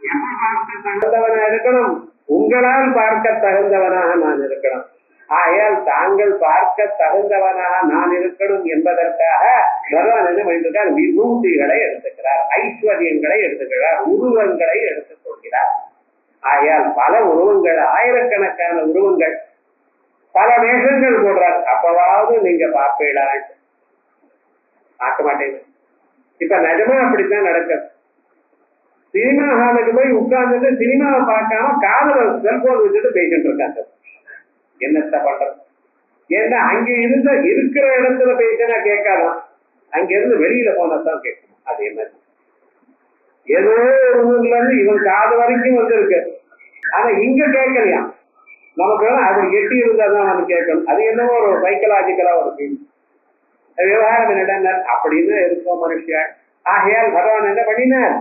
எப்ப பார்க்க தகுந்தவனா இருக்கணும்? உங்களால் பார்க்க தகுந்தவனாக நான் இருக்கணும். ஆகையால் தாங்கள் பார்க்க தகுந்தவனாக நான் இருக்கணும் என்பதற்காக பகவான் என்ன பண்ணிருக்கார்? விபூதிகளை எடுத்துக்கிறார், ஐஸ்வர்யங்களை எடுத்துக்கிறார், உருவங்களை எடுத்துக் கொள்கிறார். ஆகையால் பல உருவங்கள், ஆயிரக்கணக்கான உருவங்கள், பல வேஷங்கள் போடுறார். அப்பவாவது நீங்க பார்ப்பீடான், பார்க்க மாட்டேங்க. இப்ப நிஜமா அப்படித்தான் நடக்குது. சினிமா ஹாலுக்கு போய் உட்கார்ந்துட்டு சினிமாவை பார்க்காம காதல செல்போன் வச்சுட்டு பேசிட்டு இருக்காங்க. என்னத்த பண்றது? ஏன்னா அங்க இருக்கிற இடத்துல பேசினா கேட்காதான், அங்க இருந்து வெளியில போனதான் கேட்கணும். அது என்ன? ஏதோ ஒரு ஊர்ல இருந்து இவன் காது வரைக்கும் வந்திருக்கு, ஆனா இங்க கேட்கலையா? நமக்கு அது எட்டி இருந்தாதான் அவன் கேட்கணும். அது என்னவோ ஒரு சைக்கலாஜிக்கலா ஒரு விவகாரம் என்னடா அப்படின்னு இருக்கும் மனுஷன். ஆகையால் பகவான் என்ன பண்ணினார்?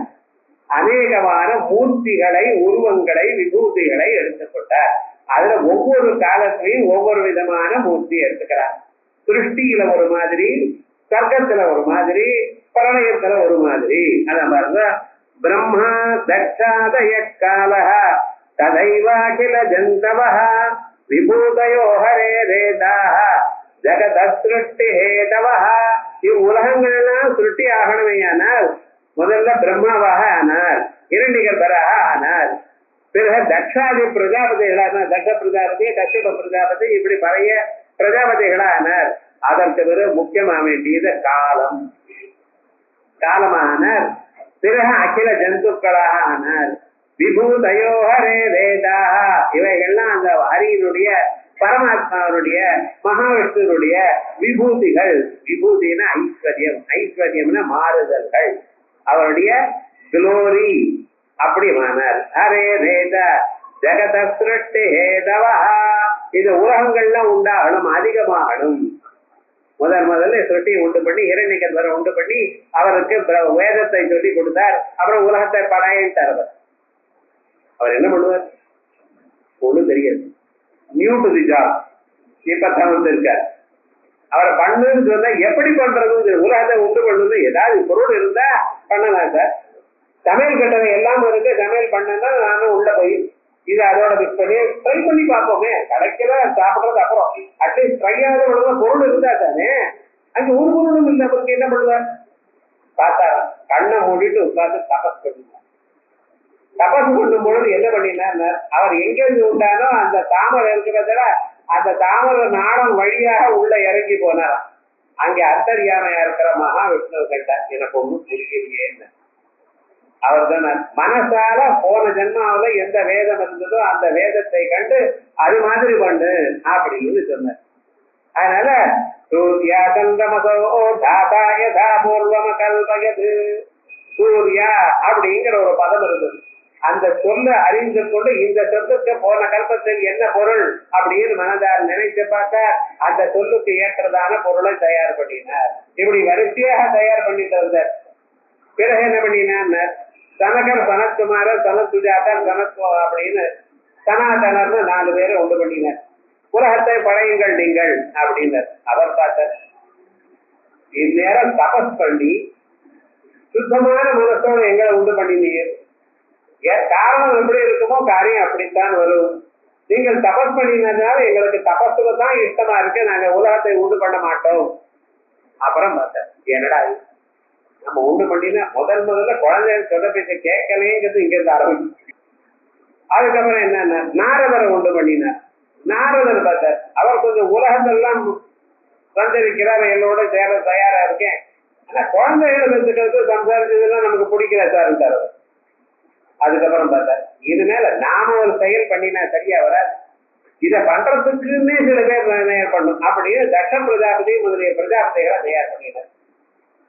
அநேகமான மூர்த்திகளை, உருவங்களை, விபூதிகளை எடுத்துக்கொண்டார். அதுல ஒவ்வொரு காலத்திலையும் ஒவ்வொரு விதமான மூர்த்தி எடுத்துக்கிறார். சிருஷ்டியில ஒரு மாதிரி, சர்க்கத்துல ஒரு மாதிரி, பிரளயத்துல ஒரு மாதிரி. அதான் பாருங்க, பிரம்மா தட்சாதய காலஹ ததைவாகில ஜந்தவஹ விபூதயோ ஹரே ரேதாஹ ஜகத சிருஷ்டி ஹேதவஹ. இவ்வுலகங்கள்லாம் சிருஷ்டி ஆகணுமையானால் முதல்ல பிரம்மாவாக ஆனார், இரண்டிகர்பராக ஆனார். பிறகு தக்ஷாதி பிரஜாபதிகளான தக்ஷ பிரஜாபதி, கஷ்யப பிரஜாபதி, இப்படி பழைய பிரஜாபதிகளானார். அதற்கு பிறகு முக்கியமாக வேண்டியது காலம், காலமானார். பிறகு அகில ஜந்துக்களாக ஆனார். விபூதயோ ஹரே ரேதாக, இவைகள்லாம் அந்த ஹரியினுடைய, பரமாத்மாவுடைய, மகாவிஷ்ணுடைய விபூதிகள். விபூதினா ஐஸ்வர்யம், ஐஸ்வர்யம்னா மாறுதல்கள், அவருடைய குளோரி. அப்படி மானார். ஹரே ரேத ஜகத சிருஷ்டி ஹேதவா. இது உலகங்கள்லாம் உண்டாகணும், அதிகமாகணும். முதல்ல சிருஷ்டியை உண்டு பண்ணி, இரண்டிகர்பரை உண்டு பண்ணி, அவருக்கு வேதத்தை சொல்லி கொடுத்தார். அப்புறம் உலகத்தை படையிட்டார். அவர் என்ன பண்ணுவார்? ஒண்ணும் தெரியாது, நியூ டு தி ஜாப். இப்பதான் வந்து இருக்கார். அவரை பண்ணுன்னு சொன்னா எப்படி பண்றது? உலகத்தை உண்டு பண்ணுறது ஏதாவது பொருள் இருந்தா பண்ணலாம் சார். சமையல் கட்டணை எல்லாம் இருக்கு, சமையல் பண்ணா நானும் உள்ள போய் இது அதோட மிக்ஸ் பண்ணி ட்ரை பண்ணி பார்ப்போமே. கடைக்கல சாப்பிட்றது அப்புறம் அட்லீஸ்ட் ட்ரை ஆகாத பொருள் இருந்தா தானே. அங்க ஒரு பொருளும் இல்லை, அவருக்கு என்ன பண்ணுவார்? பார்த்தா கண்ணை மூடிட்டு உட்கார்ந்து தபஸ் பண்ணுவார். தபஸ் பண்ணும் பொழுது என்ன பண்ணினார்? அவர் எங்கேருந்து உண்டானோ அந்த தாமரை இருக்கிறதுல அந்த தாமரை நாடம் வழியாக உள்ள இறங்கி போனாராம். அங்கே அந்தர்யாமையா இருக்கிற மகாவிஷ்ணு கிட்ட எனக்கு ஒன்றும் புரியலையே. அவர் சொன்னார், மனசால போன ஜென்மாவில எந்த வேதம் இருந்ததோ அந்த வேதத்தை கண்டு அது மாதிரி பண்ணு அப்படின்னு சொன்னார். அதனால சூர்யா சந்திரமசோ தாதா யதா பூர்வம கல்பயது, சூர்யா அப்படிங்கிற ஒரு பதம் இருந்தது. அந்த சொல்ல அறிந்து கொண்டு இந்த சொல்லுக்கு போன கல்பத்தில் என்ன பொருள் அப்படின்னு மனதால் நினைத்து பார்த்தா அந்த சொல்லுக்கு ஏற்றதான பொருளை தயார் பண்ணினார். இப்படி வரிசையாக தயார் பண்ணிட்டு இருந்தார். பிறகு என்ன பண்ணினார், சனகர் சனத்குமாரர் சனத்சுஜாதர் சனத் அப்படின்னு சனாதனர்னு 4 பேரை உண்டு பண்ணினார். உலகத்தை படையுங்கள் நீங்கள் அப்படின்னார். அவர் பார்த்தார், இந்நேரம் தபஸ் பண்ணி சுத்தமான மனசோடு எங்களை உண்டு பண்ணினீங்க, காரணம் எப்படி இருக்குமோ காரியம் அப்படித்தான் வரும். நீங்கள் தபஸ் பண்ணினதுனால எங்களுக்கு தபஸுல தான் இஷ்டமா இருக்கு, நாங்க உலகத்தை உண்டு பண்ண மாட்டோம். அப்புறம் பார்த்தேன், என்னடா நம்ம உண்டு பண்ணினா முதல்ல குழந்தைகள் சொல்ல பேச கேட்கலேங்கிறது இங்க இருந்து ஆரம்பிச்சு. அதுக்கப்புறம் என்னன்னா நாரதரை உண்டு பண்ணினார். நாரதர் பார்த்தார், அவர் கொஞ்சம் உலகத்தெல்லாம் சஞ்சரிக்கிறார், என்னோட சேர தயாரா இருக்கேன், ஆனா குழந்தைகளை வச்சுக்கிறது சம்சாரிச்சதுலாம் நமக்கு பிடிக்கல சார். அதுக்கப்புறம் பார்த்தார், இது மேல நாம ஒரு செயல் பண்ணினா சரியா வராது, இத பண்றதுக்குன்னே சில பேர் தயார் பண்ணும் அப்படின்னு தட்ச பிரஜாபதி முதலிய பிரஜாபதிகளை தயார் பண்ணினார்.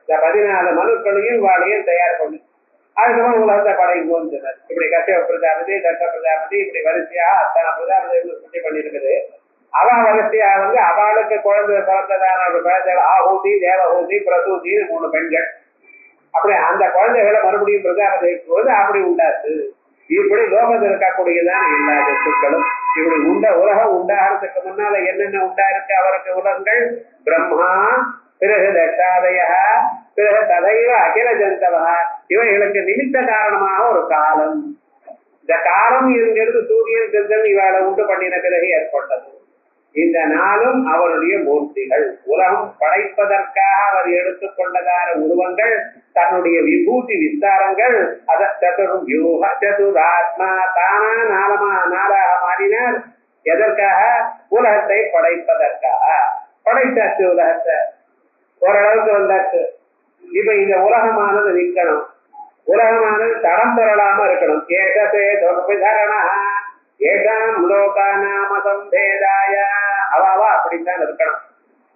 இந்த 14 மனுக்களையும் வாழையும் தயார் பண்ணி அதுக்கப்புறம் உலகத்தை படைக்கும்னு சொன்னார். இப்படி கஷ்யப பிரஜாபதி தட்ச பிரஜாபதி இப்படி வரிசையா அத்தனை பிரஜாபதிகள் சுற்றி பண்ணிருக்குது. அவ வரிசையா அவளுக்கு குழந்தை பிறந்ததான ஒரு குழந்தைகள் ஆஹூதி தேவஹூதி பிரசூதின்னு 3 பெண்கள். அப்படி அந்த குழந்தைகளை மறுபடியும் பிரஜாபதிக்கு போது அப்படி உண்டாச்சு. இப்படி லோகத்தில் இருக்கக்கூடியதான் எல்லா சொத்துக்களும். இப்படி உலகம் உண்டாகிறதுக்கு முன்னால என்னென்ன உண்டாயிருக்கு அவருக்கு உலகங்கள், பிரம்மா, பிறகு தட்சாதய, பிறகு ததைவ அகில ஜந்தவா, இவைகளுக்கு நிமித்த காரணமாக ஒரு காலம். இந்த காலம் என்கிறது சூரியன் சந்திரன் இவளை உண்டு பண்ணின பிறகு ஏற்பட்டது. இந்த நாளும் அவருடைய மூர்த்திகள். உலகம் படைப்பதற்காக அவர் எடுத்துக்கொண்டதான உருவங்கள், தன்னுடைய விபூதி விஸ்தாரங்கள். சதுராத்மா தானா நாளாக மாறினார். எதற்காக? உலகத்தை படைப்பதற்காக. படைத்தாச்சு உலகத்தை, ஓரளவுக்கு வந்தாச்சு. இப்ப இந்த உலகமானது நிற்கணும், உலகமானது தடம் பெறலாம இருக்கணும். ஏகசே தொகுப்பிதரணா ஏகாம் லோகாநாம சம்பேதாய, அவாவா அப்படித்தான் இருக்கணும்.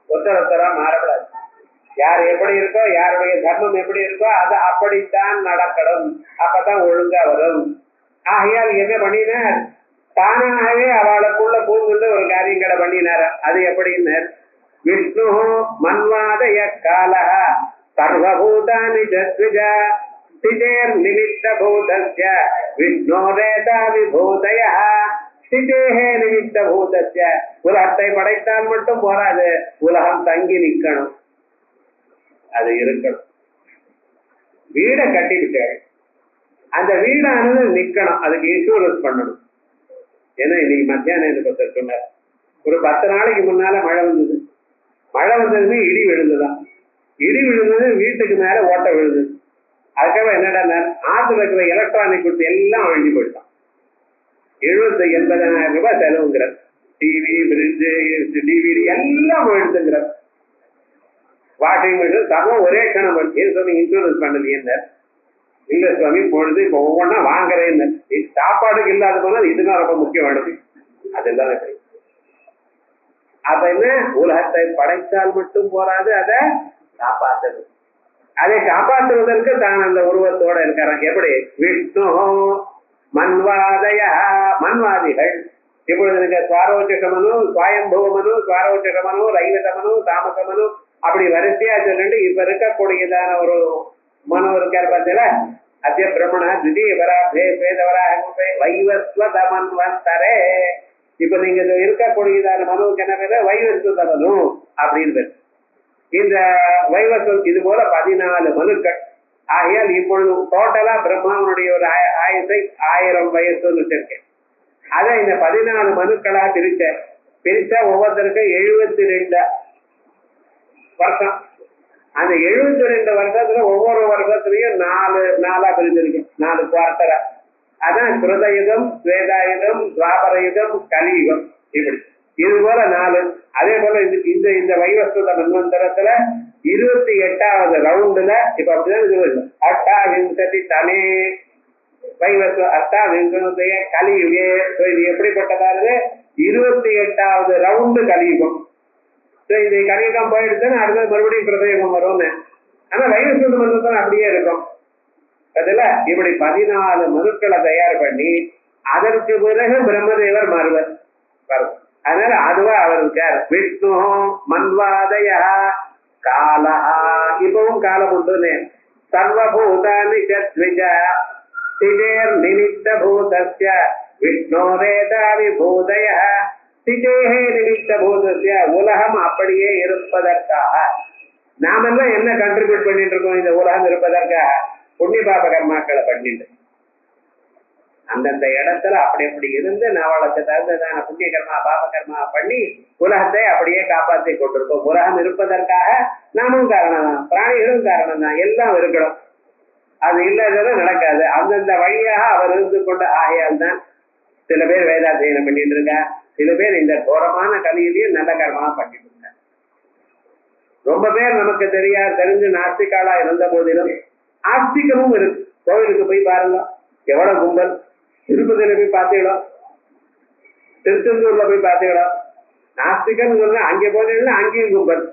ஒருத்தரா மாறப்படாது. யார் எப்படி இருக்கோ, யாருடைய தர்மம் எப்படி இருக்கோ அது அப்படித்தான் நடக்கணும். அப்பதான் ஒழுங்கா வரும். ஆகையால் என்ன பண்ணினார், தானாகவே அவளுக்குள்ள பூங்குண்டு ஒரு காரியங்களை பண்ணினார். அது எப்படின்னு, விஷ்ணு மன்வாதய காலஹ சர்வபூதானி ஜத்விஜா ஸ்திதேர் நிமித்த பூதஸ்ய விஷ்ணோரேதா விபூதயः ஸ்திதேஹே நிமித்த பூதஸ்ய. உலகத்தை படைத்தால் மட்டும் போராது, உலகம் தங்கி நிற்கணும், அது இருக்கணும். வீடை கட்டிவிட்டாரு, அந்த வீடானது நிக்கணும், அதுக்கு இன்சூரன்ஸ் பண்ணணும். ஏன்னா இன்னைக்கு மத்தியானம் எனக்கு சொன்னார், ஒரு 10 நாளைக்கு முன்னால மழை வந்தது. மழை வந்ததுமே இடி விழுந்துதான். இடி விழுந்தது வீட்டுக்கு மேல ஓட்ட விழுந்தது. அதுக்காக என்னடா, ஆத்துல இருக்கிற எலக்ட்ரானிக் கொடுத்து எல்லாம் வாங்கி போயிட்டான். 70-80,000 ரூபாய் செலவுங்கிறார். டிவி, பிரிட்ஜு, டிவிடி எல்லாம் எடுத்துங்கிறார். வாஷிங் மிஷின் சர்வம் ஒரே கணம். ஏன் சுவாமி இன்சூரன்ஸ் பண்ணலையே? இல்ல சுவாமி, பொழுது இப்ப ஒவ்வொன்னா வாங்குறேன்னு. சாப்பாடுக்கு இல்லாத போனால் இதுதான் ரொம்ப முக்கியமானது. அதெல்லாம் அப்ப என்ன, உலகத்தை படைத்தால் மட்டும் போராது, அதை காப்பாற்றது. அதை காப்பாற்றுவதற்கு தான் அந்த உருவத்தோட இருக்கிறான். எப்படி? விஷ்ணு மன்வாதய, மன்வாதிகள். இப்பொழுது இருக்க சுவாரோச்சகமனு, சுவாயம்புவமனு, சுவாரோச்சகமனு, ரைவதமனு, தாமசமனு அப்படி வரிசையா சொல்லிட்டு இப்ப இருக்கக்கூடியதான ஒரு மனு இருக்கார் பார்த்தீங்களா, அத்திய பிரம்மண திடீவரா பேதவரா வைவஸ்வதமன்வந்தரே. இப்ப நீங்க இருக்கக்கூடியதான மனுவுக்கு என்ன பேரு? வைவஸ்வதமனு அப்படின்னு. இந்த வைவஸ்வம் இது போல 14 மனுக்கள். ஆகையால் இப்பொழுது டோட்டலா பிரம்மாவனுடைய ஒரு ஆயுசை 1000 வயசுன்னு வச்சிருக்கேன். அதை இந்த 14 மனுக்களா பிரிச்சா ஒவ்வொருத்தருக்கும் 72 வருஷம். அந்த 72 வருஷத்துல ஒவ்வொரு வருஷத்துலயும் 4 பிரிஞ்சிருக்கு, 4 குவார்டரா. அதான் கிருதயுகம், ஸ்வேதாயுகம், துவாபரயுகம், கலியுகம். இப்படி இது போல 4. அதே போல இந்த வைவஸ்வத மன்வந்தரத்துல 28வது ரவுண்டுல இப்ப அப்படிதான் இது 28 தனே எடுத்தேன்னா அடுத்தது மறுபடியும் பிரதயோகம் வரும்னு. ஆனா வைவஸ்வத மந்திரம் அப்படியே இருக்கும். அதுல இப்படி 14 மனுக்களை தயார் பண்ணி அதற்கு பிறகு பிரம்மதேவர் மாறுவர். அதனால அதுவா அவர் இருக்கார். விஷ்ணு மன்வாதய காலா, இப்பவும் காலம் உண்டுன்னு. சர்வபூதானி சிஜேர் நிமித்த பூதஸ்ய விஷ்ணோரேதாவி பூதய சிஜேஹே நிமித்த பூதஸ்ய, உலகம் அப்படியே இருப்பதற்காக நாமெல்லாம் என்ன கண்ட்ரிபியூட் பண்ணிட்டு இருக்கோம்? இந்த உலகம் இருப்பதற்காக புண்ணிய பாப கர்மாக்களை பண்ணிட்டு அந்தந்த இடத்துல அப்படி அப்படி இருந்து நாவளுக்கு தகுந்ததான புண்ணிய கர்மா பாப கர்மா பண்ணி உலகத்தை அப்படியே காப்பாற்றி கொண்டிருக்கோம். உலகம் இருப்பதற்காக நாமும் காரணம் தான், பிராணிகளும் காரணம் தான், எல்லாம் இருக்கணும். அது இல்லாததும் நடக்காது. அந்தந்த வழியாக அவர் இருந்து கொண்டு ஆகையால் தான் சில பேர் வேதாத்தியனம் பண்ணிட்டு இருக்கா, சில பேர் இந்த கோரமான கலியிலையும் நல்ல கர்மா பண்ணிட்டு இருக்க. ரொம்ப பேர் நமக்கு தெரிஞ்சு நாஸ்திகாலா இருந்த போதிலும் ஆஸ்திகமும் இருக்கு. கோவிலுக்கு போய் பாருங்க, எவ்வளவு கும்பல். திருப்பதியில போய் பார்த்தீங்களா, திருச்செந்தூர்ல போய் பார்த்தீங்களா? நாஸ்திகன்னு சொன்னா அங்கே போனீங்கன்னா அங்கேயும் கும்பல்.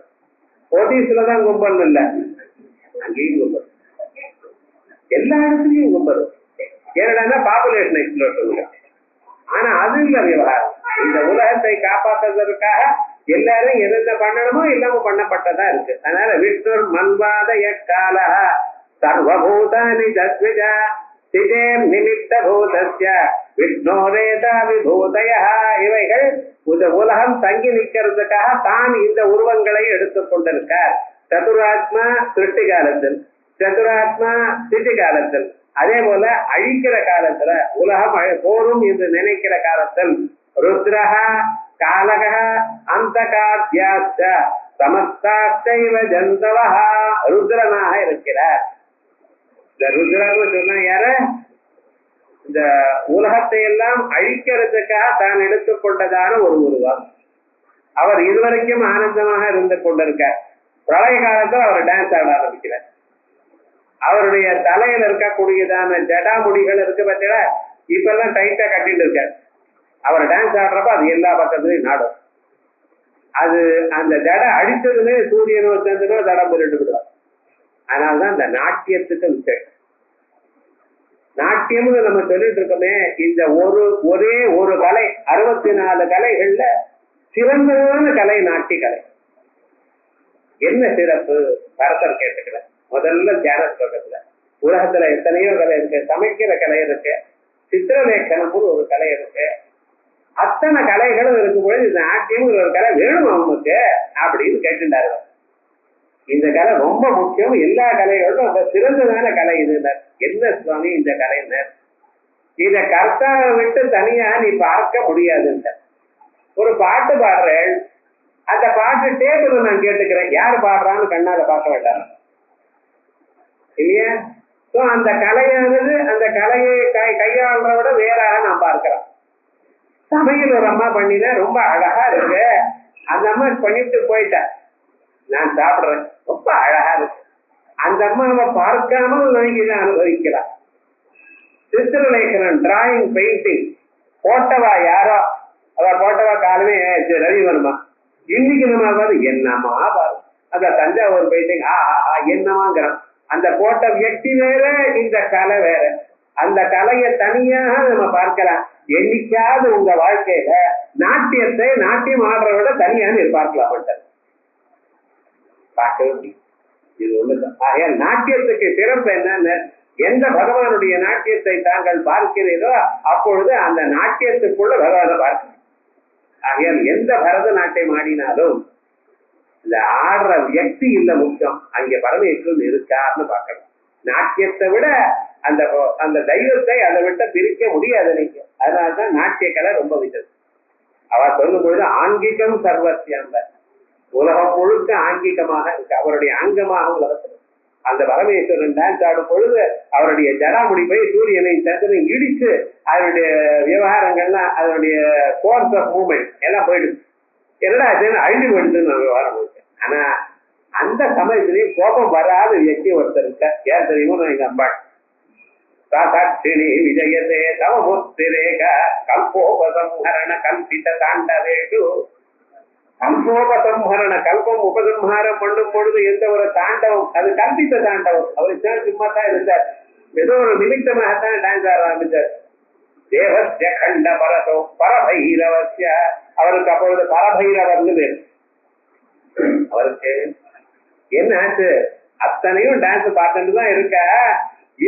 போலீஸ்லதான் கும்பல் இல்ல, அங்கேயும் கும்பல், எல்லா இடத்துலயும் கும்பல். ஏன்னா பாப்புலேஷன் எக்ஸ்ப்ளோர். ஆனா அது இல்ல விவகாரம். இந்த உலகத்தை காப்பாற்றுவதற்காக எல்லாரும் எதென்ன பண்ணணுமோ இல்லாம பண்ணப்பட்டதா இருக்கு. அதனால விஷ்ணு மன்வாத எக்கால சர்வபூதானி தத்விஜா சிஜேர் நிமித்த பூதஸ்ய விஷ்ணோரேதா விபூதய, இவைகள் இந்த உலகம் தங்கி நிற்கிறதுக்காக தான் இந்த உருவங்களை எடுத்துக் கொண்டிருக்கார். சதுராத்மா சிருஷ்டி காலத்தில், சதுராத்மா ஸ்திதி காலத்தில், அதே போல அழிக்கிற காலத்துல உலகம் போரும் என்று நினைக்கிற காலத்தில் ருத்ரஹ காலக அந்த காத்தியாச்ச சமஸ்தாச்சைவ ஜந்தவஹ, ருத்ரனாக இருக்கிறார். இந்த ருத்ரன்னு சொன்னா யார? இந்த உலகத்தை எல்லாம் அழிக்கிறதுக்காக தான் எடுத்துக்கொண்டதான ஒரு உருவம். அவர் இதுவரைக்கும் ஆனந்தமாக இருந்து கொண்டிருக்கார். பிரளய காலத்தில் அவர் டான்ஸ் ஆட ஆரம்பிக்கிறார். அவருடைய தலையில இருக்கக்கூடியதான ஜடாமுடிகள் இருக்கு பார்த்தீங்களா, இப்ப எல்லாம் டைட்டா கட்டிட்டு இருக்காரு. அவர் டான்ஸ் ஆடுறப்ப அது எல்லா பக்கத்துலயும் நாடும். அது அந்த ஜட அடித்ததுமே சூரியனோ சந்திரனோ ஜடம் போட்டு விடுவார். அதனால்தான் இந்த நாட்டியத்துக்கு விசேஷம். நாட்டியம்னு நம்ம சொல்லிட்டு இருக்கோமே, இந்த ஒரே ஒரு கலை, 64 கலைகள்ல சிறந்ததான கலை நாட்டிய கலை. என்ன சிறப்பு? பரதர் கேட்டுக்கிறேன். முதல்ல தியான ஸ்லோகத்துல உலகத்துல எத்தனையோ கலை இருக்கு. சமைக்கிற கலை இருக்கு, சித்திரலேಖனம்னு ஒரு கலை இருக்கு. அத்தனை கலைகளும் இருக்கும் பொழுது இந்த நாட்டியம் ஒரு கலை வேணும் அவனுக்கு அப்படின்னு கேட்டுட்டாரு. இந்த கலை ரொம்ப முக்கியம், எல்லா கலைகளும் சிறந்ததான கலை இது. என்ன சுவாமி இந்த கலைஞர், இத கர்த்தாவை விட்டு தனியா நீ பார்க்க முடியாதுன்ற ஒரு பாட்டு பாடுறேன். அந்த பாட்டு டேபிள் நான் கேட்டுக்கிறேன், யாரு பாடுறான்னு கண்ணால பார்க்க வேண்டாம் இல்லையா? அந்த கலையானது அந்த கலையை கையாளுறத விட வேறாக நான் பார்க்கிறேன். சமையல் ஒரு அம்மா பண்ணினா ரொம்ப அழகா இருக்கு, அந்த அம்மா பண்ணிட்டு போயிட்டேன், நான் சாப்பிடுறேன், ரொம்ப அழகா இருக்கு. அந்த அம்மாவை பார்க்காமல் நான் அனுபவிக்கலாம். சித்திரலேಖனம், டிராயிங், பெயிண்டிங் போட்டவா யாரோ, அவ போட்டவா காலமே ரவிவர்மா. இன்னைக்கு நம்ம பாரு என்னமா பாரு, அந்த தஞ்சாவூர் பெயிண்டிங் என்னமாங்கிறான். அந்த போட்ட வியக்தி வேற, இந்த கலை வேற. அந்த கலையை தனியாக நம்ம பார்க்கலாம். என்னைக்காவது உங்க வாழ்க்கையில நாட்டியத்தை நாட்டியம் ஆடுறத விட தனியாக பார்க்கலாம். பார்க்க இது ஒண்ணுதான். ஆகையால் நாட்டியத்துக்கு சிறப்பு என்னன்னு, எந்த பகவானுடைய நாட்டியத்தை தாங்கள் பார்க்கிறீர்களோ அப்பொழுது அந்த நாட்டியத்துக்குள்ள பகவானை பார்க்கணும். ஆகையால் எந்த பரதநாட்டியம் ஆடினாலும் இந்த ஆடுற வியக்தி இல்ல முக்கியம், அங்கே பரமேஸ்வரன் இருக்காருன்னு பார்க்கணும். நாட்டியத்தை விட அந்த அந்த தெய்வத்தை அதை விட்ட பிரிக்க முடியாது நீங்க. அதனால்தான் நாட்டிய கலை ரொம்ப விட்டது. அவ சொல்லும் பொழுது ஆங்கிகம் சர்வசியம், உலகம் முழுக்க ஆங்கிகமாக இருக்கு, அவருடைய அங்கமாக உலகத்தில். அந்த பரமேஸ்வரன் டான்ஸ் ஆடும் பொழுது அவருடைய ஜடாமுடி போய் சூரியனை சந்திரனை இடிச்சு அவருடைய விவகாரங்கள்லாம், அதனுடைய கோர்ஸ் ஆஃப் மூவ்மெண்ட் எல்லாம் போயிடுது. என்னடா அழிஞ்சு போயிடுதுன்னு விவகாரம் இருக்கு. ஆனா அந்த சமயத்திலேயே கோபம் வராத வியக்தி ஒருத்தர் இருக்க, ஏன் தெரியுமோ? எங்க அம்பாள் சாட்சிணி விஜயதே தவமுத்திரேக கல்போபசம்ஹரண கல்பித தாண்டவேஷு. கல்போபசம்ஹரண கல்பம் உபசம்ஹாரம் பண்ணும் பொழுது எந்த ஒரு தாண்டவம் அது கல்பித்த தாண்டவம். அவர் சும்மா தான் இருந்தார், ஏதோ ஒரு நிமித்தமாகத்தான் டான்ஸ் ஆட ஆரம்பிச்சார். தேவஸ்ய கண்ட பரதோ பரபைரவஸ்ய, அவருக்கு அப்பொழுது பரபைரவர்னு பேர். அவருக்கு என்ன ஆச்சு, அத்தனையும் டான்ஸ் பார்த்துட்டு தான் இருக்க,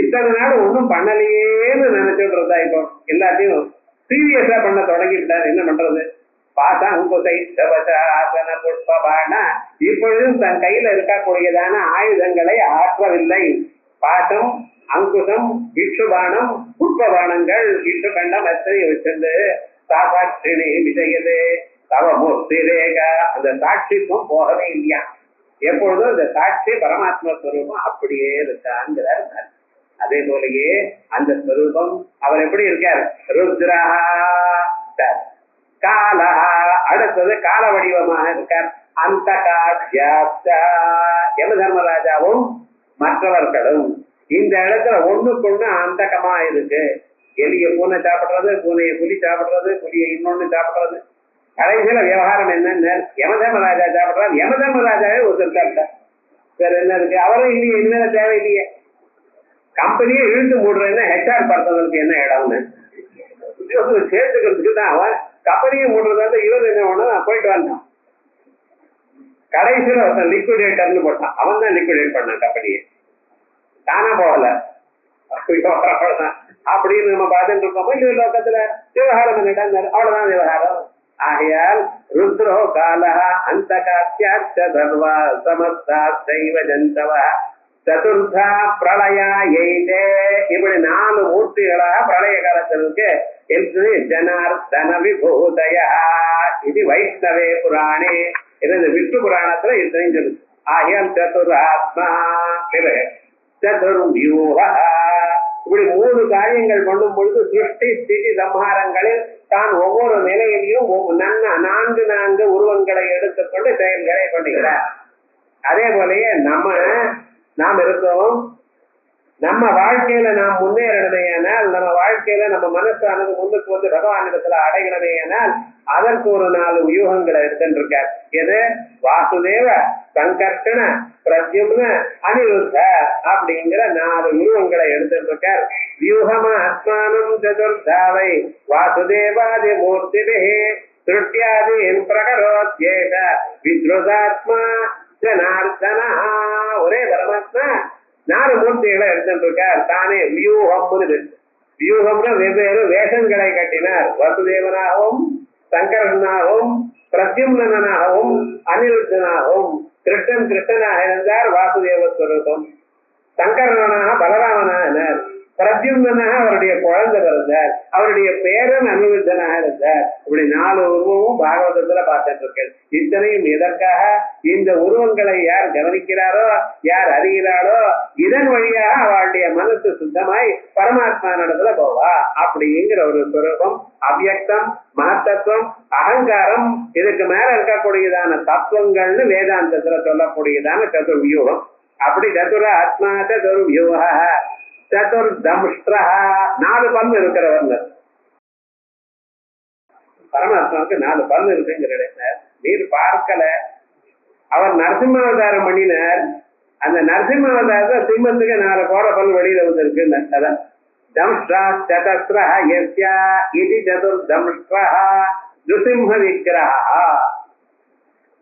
இத்தனை நாள் ஒன்றும் பண்ணலையேன்னு நினைச்சிட்டு இருந்தா. இப்போ எல்லாத்தையும் சீரியஸா பண்ண தொடங்கிட்டார். என்ன பண்றது, பாசாங்குசைத்தவசாசன புஷ்பபாண, இப்பொழுதும் தன் கையில இருக்கக்கூடியதான ஆயுதங்களை ஆற்றவில்லை. பாசம், அங்குசம், இஷ்டுபானம், புஷ்பபானங்கள், இஷ்டு கண்டம் எத்தனை வச்சிருந்து சாசாட்சிணி விஜயதே தவமூர்த்தி ரேகா, அந்த சாட்சிக்கும் போகவே இல்லையா. எப்பொழுதும் இந்த சாட்சி பரமாத்மா ஸ்வரூபம் அப்படியே இருக்காங்கிறார். அதே போலயே அந்த ஸ்வரூபம் அவர் எப்படி இருக்கார், ருத்ரா காலா, அடுத்தது கால வடிவமாக இருக்கார். அந்த யம தர்மராஜாவும் மற்றவர்களும் இந்த இடத்துல ஒண்ணுக்குன்னு அந்தகமா இருக்கு. எலிய பூனை சாப்பிடுறது, பூனையை புலி சாப்பிடுறது, புலியை இன்னொன்னு சாப்பிடுறது. கடைசியில விவகாரம் என்னன்னு யமதர்மராஜா சாப்பிடுறாரு. யமதர்மராஜாவே ஒருத்தர் சாப்பிட்டார், வேற என்ன இருக்கு, அவரும் இல்லையே, என்ன தேவையில்லையே. கம்பெனியே இழுத்து மூடுறதுன்னா ஹெச்ஆர் பர்சனலுக்கு என்ன இடம்னு சேர்த்துக்கிறதுக்கு தான் அவன் கம்பெனியை மூடுறதா. இவர் என்ன பண்ண, நான் போயிட்டு வந்தான். கடைசியில ஒருத்தன் லிக்விடேட்டர்னு போட்டான், அவன் தான் லிக்விடேட் பண்ணான் கம்பெனியை, தானா போகல. அப்படின்னு நம்ம பார்த்துட்டு இருக்கோம். இந்த லோகத்துல விவகாரம் என்னடா, அவ்வளவுதான் விவகாரம். ஆகையால் ருத்ரோ காலஹ அந்த காத்தியாச்ச சர்வா சமஸ்தா சைவ ஜந்தவ சதுர்தா பிரளயா எய்தே, இப்படி 4 மூர்த்திகளாக பிரளய காலத்திற்கு ஜனார்தன விபூதய இது வைஷ்ணவே புராணே, இது விஷ்ணு புராணத்துல இத்தனையும் சொல்லுது. ஆகையால் சதுராத்மா சதுர்வியூஹ, இப்படி 3 காரியங்கள் பண்ணும் பொழுது சிருஷ்டி ஸ்திதி சம்ஹாரங்களில் தான் ஒவ்வொரு நிலையிலையும் 4 உருவங்களை எடுத்துக்கொண்டு செயல்களை பண்ணுகிறார். அதே போலயே நாம் இருக்கோம். நம்ம வாழ்க்கையில நாம் முன்னேறணுமேயானால், நம்ம வாழ்க்கையில நம்ம மனசானது முன்னுக்கு வந்து பகவானிடத்துல அடையணுமேயானால் அதற்கு ஒரு 4 வியூகங்களை எடுத்துருக்கார். எது, வாசுதேவ, சங்கர்ஷண, பிரத்யும்ன, அனிருத்த அப்படிங்கிற 4 வியூகங்களை எடுத்துருக்கார். வியூகமா ஆத்மானம் சதுர்தாவை வாசுதேவாதி மூர்த்திபே திருஷ்டியாதி பிரகரோத்யேக வித்ருதாத்மா ஜனார்தனா, ஒரே பரமாத்மா 4 மூர்த்திகளை எடுத்துட்டு இருக்கார். தானே வியூகம்னு, வியூகம்னா வெவ்வேறு வேஷங்களை கட்டினார். வசுதேவனாகவும், சங்கரனாகவும், பிரத்யும்னனாகவும், அனிருத்தனாகவும். கிருஷ்ணனாக இருந்தார் வாசுதேவ ஸ்வரூபம். சங்கரனாக பலராமனானார். பிரத்யும்னனாக அவருடைய குழந்தை பிறந்தார். அவருடைய பேரன் அனிருத்தனாக இருந்தார். இப்படி 4 உருவமும் பாகவதத்துல பார்த்துட்டு இருக்கேன். இத்தனையும் எதற்காக, இந்த உருவங்களை யார் கவனிக்கிறாரோ, யார் அறிகிறாரோ, இதன் வழியாக அவளுடைய மனசு சுத்தமாய் பரமாத்மா நடத்துல போவா. அப்படிங்கிற ஒரு ஸ்வரூபம், அவ்யக்தம், மகத்தத்துவம், அகங்காரம், இதுக்கு மேல இருக்கக்கூடியதான தத்துவங்கள்னு வேதாந்தத்துல சொல்லக்கூடியதான சதுர்வியூகம். அப்படி சதுர ஆத்மா சதுர்வியூக சதுர்தம்ஷ்ட்ரா, 4 பல்லு இருக்கிறவங்க. பரமாத்மாவுக்கு 4 பல்லு இருக்குங்கிற நீர் பார்க்கல. அவர் நரசிம்மாவதாரம் பண்ணினார். அந்த நரசிம்மாவதாரத்தை சிம்மத்துக்கு 4 கோர பல் வெளியில வந்திருக்கு. அதான் தம்ஷ்ட்ரா சதஸ்ரா யஸ்யா இது சதுர்தம்ஷ்ட்ரா நிருசிம்ம விக்கிரஹா.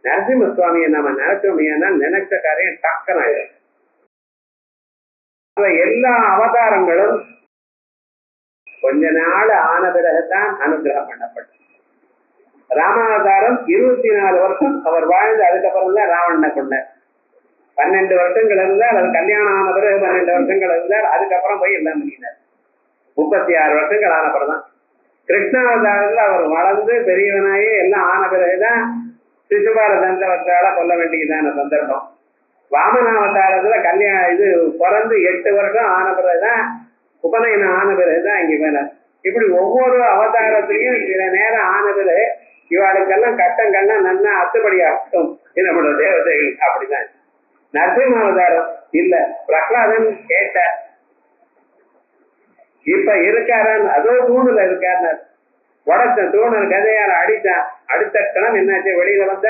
நரசிம்ம சுவாமியை நாம நினைச்சோம்னா நினைச்ச காரியம் டக்கனாயிடும். எல்லா அவதாரங்களும் கொஞ்ச நாள் ஆன பிறகுதான் அனுகிரகம் பண்ணப்பட்டது. ராமாவதாரம் 24 வருஷம் அவர் வாழ்ந்து அதுக்கப்புறம் தான் ராவணனை கொண்டார். 12 வருஷங்கள் இருந்தார். அது கல்யாணம் ஆன பிறகு 12 வருஷங்கள் இருந்தார். அதுக்கப்புறம் போய் எல்லாம் பண்ணினார். 36 வருஷங்கள் ஆன பிறகுதான். கிருஷ்ணாவதாரத்தில் அவர் வளர்ந்து பெரியவனாயே எல்லாம் ஆன பிறகுதான் சிசுபால தந்தவத்தால கொல்ல வேண்டியதான சந்தர்ப்பம். வாமனாவதாரத்துல இது பிறந்து 8 வருஷம் ஆன பிறகுதான், உபநயனம் ஆன பிறகுதான் இங்க வேணும். இப்படி ஒவ்வொரு அவதாரத்திலையும் சில நேரம் ஆன பிறகு இவாளுக்கெல்லாம் கட்டங்கள்லாம் நல்லா அத்துப்படியாகும் நம்மளோட தேவதைகள். அப்படிதான் நரசிம்மாவதாரம் இல்ல, பிரகலாதன் கேட்டார், இப்ப இருக்காரான்னு, அதோ தூணுல இருக்காருன்னார். உடச்ச தூணர் கதையால அடித்தான். அடுத்த கணம் என்னாச்சு, வெளியில வந்த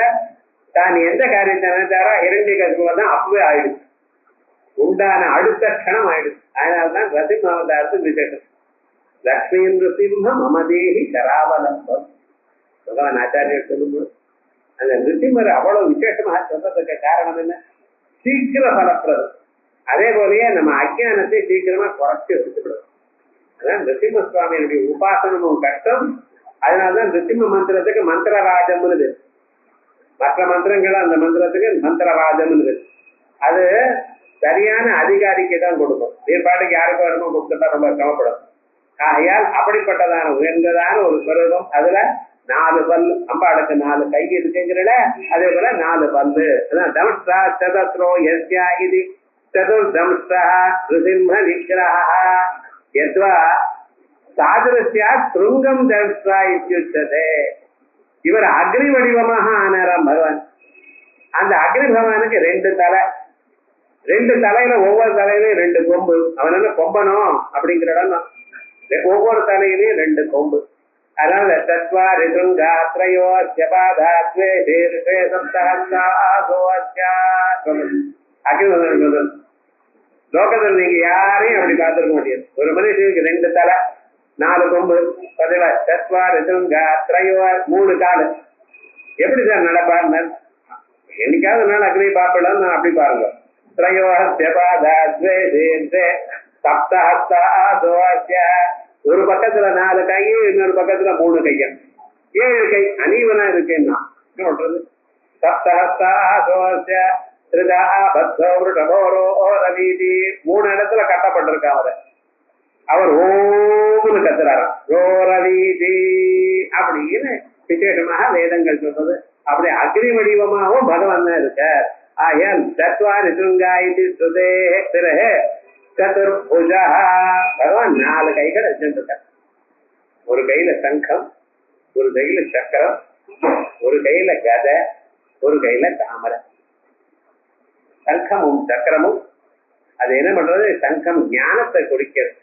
தான் எந்த காரியத்தை நினைச்சாரோ இரண்ய கற்பம் தான் அப்பவே ஆயிடுச்சு, உண்டான அடுத்த கணம் ஆயிடுச்சு. அதனால்தான் நரசிம்ம அவதாரத்துக்கு விசேஷம். லக்ஷ்மி நிருசிம்ம மமதேகி கராவலம்பம் பகவான் ஆச்சாரியர் சொல்லும்போது அந்த நிருசிம்மர் அவ்வளவு விசேஷமாக சொல்றதுக்கு காரணம் என்ன, சீக்கிர பலப்படுறது. அதே போலயே நம்ம அஜ்ஞானத்தை சீக்கிரமா குறைச்சி எடுத்துக்கிடுவோம். அதான் நிருசிம்ம சுவாமியுடைய உபாசனமும் கஷ்டம். அதனாலதான் நிருசிம்ம மந்திரத்துக்கு மந்திரராஜம்னு, மற்ற மந்திரங்கள் அந்த மந்திரத்துக்கு மந்திரராஜம்னு. அது சரியான அதிகாரிக்கு தான் கொடுக்கும். ஏற்பாட்டுக்கு யாருக்கும் வருமோ கொடுத்துட்டா ரொம்ப சிரமப்படும். ஆகையால் அப்படிப்பட்டதான உயர்ந்ததான ஒரு ஸ்வரூபம். அதுல 4 பல்லு, அம்பாளுக்கு 4 கை இருக்குங்கிறல, அதே போல 4 பல்லு. தம்ஷ்டா சதத்ரோ யஸ்யா இது சதுர்தம்ஷ்டா நிருசிம்ம விக்கிரஹ யத்வா சாதுரஸ்யா த்ருங்கம் தம்ஷ்டா இத்யுச்சதே. இவர் அக்னி வடிவமாக ஆனாராம் பகவான். அந்த அக்னி பகவானுக்கு 2 தலை, 2 தலையில ஒவ்வொரு தலையிலையும் 2 கொம்பு. அவன் என்ன கொம்பனும் அப்படிங்கிற இடம், ஒவ்வொரு தலையிலையும் 2 கொம்பு. அதனால தத்வா ரிதுங்காத்ரயோ ஜபாதாத்வே தீர்ஷே சப்தஹஸ்தாசோஸ்யா அக்னி. லோகத்தில் நீங்க யாரையும் அப்படி பார்த்துருக்க முடியாது. ஒரு மனுஷனுக்கு 2 தலை 4 கொம்பு. தத்வா ரிதுங்காத்ரயோ 3 காலு. எப்படி சார் நடப்பாருன்னு என்னைக்காவது நாள் அக்னி பார்ப்பலாம். நான் அப்படி பாருங்க. திரையோ ஜபாதாத்வே தீர்ஷே சப்தஹஸ்தாசோஸ்யா. ஒரு பக்கத்துல 4 கை, இன்னொரு பக்கத்துல 3 கையா, 7 கை. அனீவனா இருக்குன்னா என்ன பண்றது? சப்தஹஸ்தாசோஸ்ய திருதா பத்தோ ரபோரோ ரவீதி. 3 இடத்துல கட்டப்பட்டிருக்கா. அவர் ஓம்னு கத்துறாராம், ரோரவீதி அப்படின்னு விசேஷமாக வேதங்கள் சொல்றது. அப்படி அக்னி வடிவமாகவும் பகவான் தான் இருக்கார். ஆயன் தத்வா ரிதுங்காயிதி ஸ்ருதே பிறகு சதுர்புஜா. பகவான் 4 கைகள் வச்சுருக்கார். ஒரு கையில சங்கம், ஒரு கையில சக்கரம், ஒரு கையில கதை, ஒரு கையில தாமரை. சங்கமும் சக்கரமும் அது என்ன பண்றது? சங்கம் ஞானத்தை குறிக்கிறது.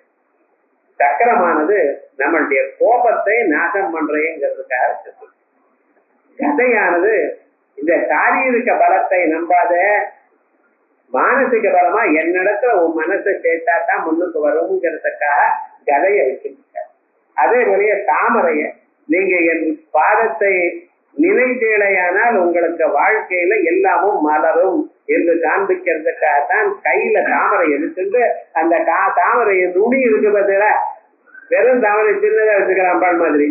சக்கரமானது நம்மளுடைய கோபத்தை நாசம் பண்றேங்கிறதுக்காக. கதையானது இந்த சாரீரிக பலத்தை நம்பாத மானசிக பலமா என்னிடத்துல உன் மனசை சேர்த்தா தான் முன்னுக்கு வருங்கிறதுக்காக கதையை வச்சிருக்க. அதே போலயே தாமரைய நீங்க என் பாதத்தை நினைத்தேலையானால் உங்களுக்கு வாழ்க்கையில எல்லாமும் மலரும் என்று காண்பிக்கிறதுக்காகத்தான் கையில தாமரை எடுத்துட்டு அந்த தாமரையை நுனி இருக்கு பார்த்தீங்களா, வெறும் தாமரை சின்னதா வச்சுக்கிற அம்பாள் மாதிரி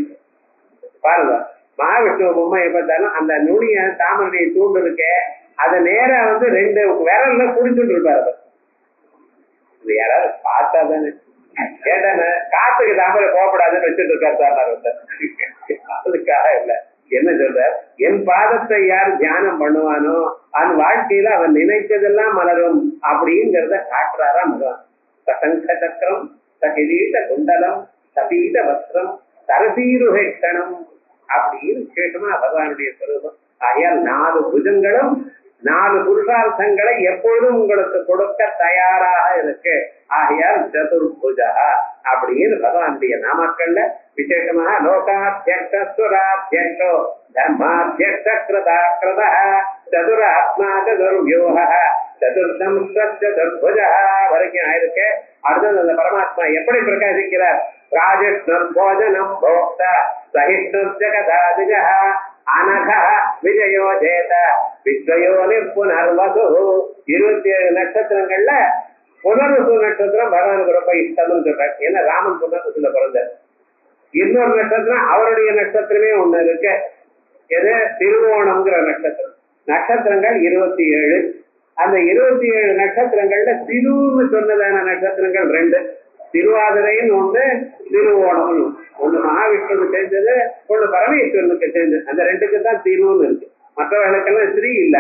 பாருங்க. மகாவிஷ்ணு பொம்மையை பார்த்தாலும் அந்த நுனிய தாமரையை தூண்டு இருக்கே, அதை நேர 2 விரல்ல குடிச்சுட்டு இருப்பாரு. இது யாராவது பார்த்தா தானே கேட்டான காத்துக்கு தாமரை போகப்படாதுன்னு வச்சுட்டு இருக்காரு. அதுக்காக இல்ல, என்ன சொல்ற, என் பாதத்தை யார் தியானம் பண்ணுவானோ அவன் வாழ்க்கையில அவன் நினைத்ததெல்லாம் மலரும் அப்படிங்கிறத காட்டுறாரா மகன். சசங்க சக்கரம், சகிதீத குண்டலம், சபீத வஸ்திரம், சரசீருகணம் அப்படின்னு விசேஷமா பகவானுடைய சொரூபம். ஆகையால் 4 புஜங்களும் 4 புருஷார்த்தங்களை எப்பொழுதும் உங்களுக்கு கொடுக்க தயாராக இருக்கு. ஆகையால் சதுர்புஜா அப்படின்னு பகவானுடைய நாமக்கள்ல விசேஷமாக லோகாத்யக்ஷராத்யக்ஷோ தர்மாத்யக்ஷ கிருதா கிருத சதுர ஆத்மா சதுர்வியூஹ சதுர்தம் சதுர்புஜ வரைக்கும் ஆயிருக்கு. அடுத்தது அந்த பரமாத்மா எப்படி பிரகாசிக்கிறார்? ராஜஷ்ணம் போஜனம் போக்த சகிஷ்ணம் ஜகதாதிஜ அனக விஜயோ ஜேத விஸ்வயோ நிர்புனர்வசு. 27 நட்சத்திரங்கள்ல புனர்வசு நட்சத்திரம் பகவானுக்கு ரொம்ப இஷ்டம்னு சொல்றாரு. ஏன்னா ராமன் புனர்வசுல பிறந்தார். இன்னொரு நட்சத்திரம் அவருடைய நட்சத்திரமே ஒண்ணு இருக்கு. எது? திருவோணம்ங்கிற நட்சத்திரம். நட்சத்திரங்கள் 27. அந்த 27 நட்சத்திரங்கள்ல திருன்னு சொன்னதான நட்சத்திரங்கள் 2. திருவாதிரைன்னு ஒண்ணு, திருவோணம்னு ஒண்ணு. மகாவிஷ்ணுக்கு சேர்ந்தது, ஒண்ணு பரமேஸ்வரனுக்கு சேர்ந்தது. அந்த 2க்கு தான் திருன்னு இருக்கு. மற்றவர்களுக்கெல்லாம் ஸ்ரீ இல்ல.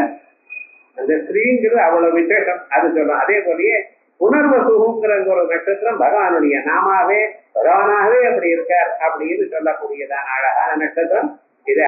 அந்த ஸ்ரீங்கிறது அவ்வளவு விசேஷம், அது சொல்றோம். அதே போலயே புனர்வசுங்கிற ஒரு நட்சத்திரம் பகவானுடைய நாமாவே பகவானாகவே அப்படி இருக்கார் அப்படின்னு சொல்லக்கூடியதான் அழகான நட்சத்திரம் இது.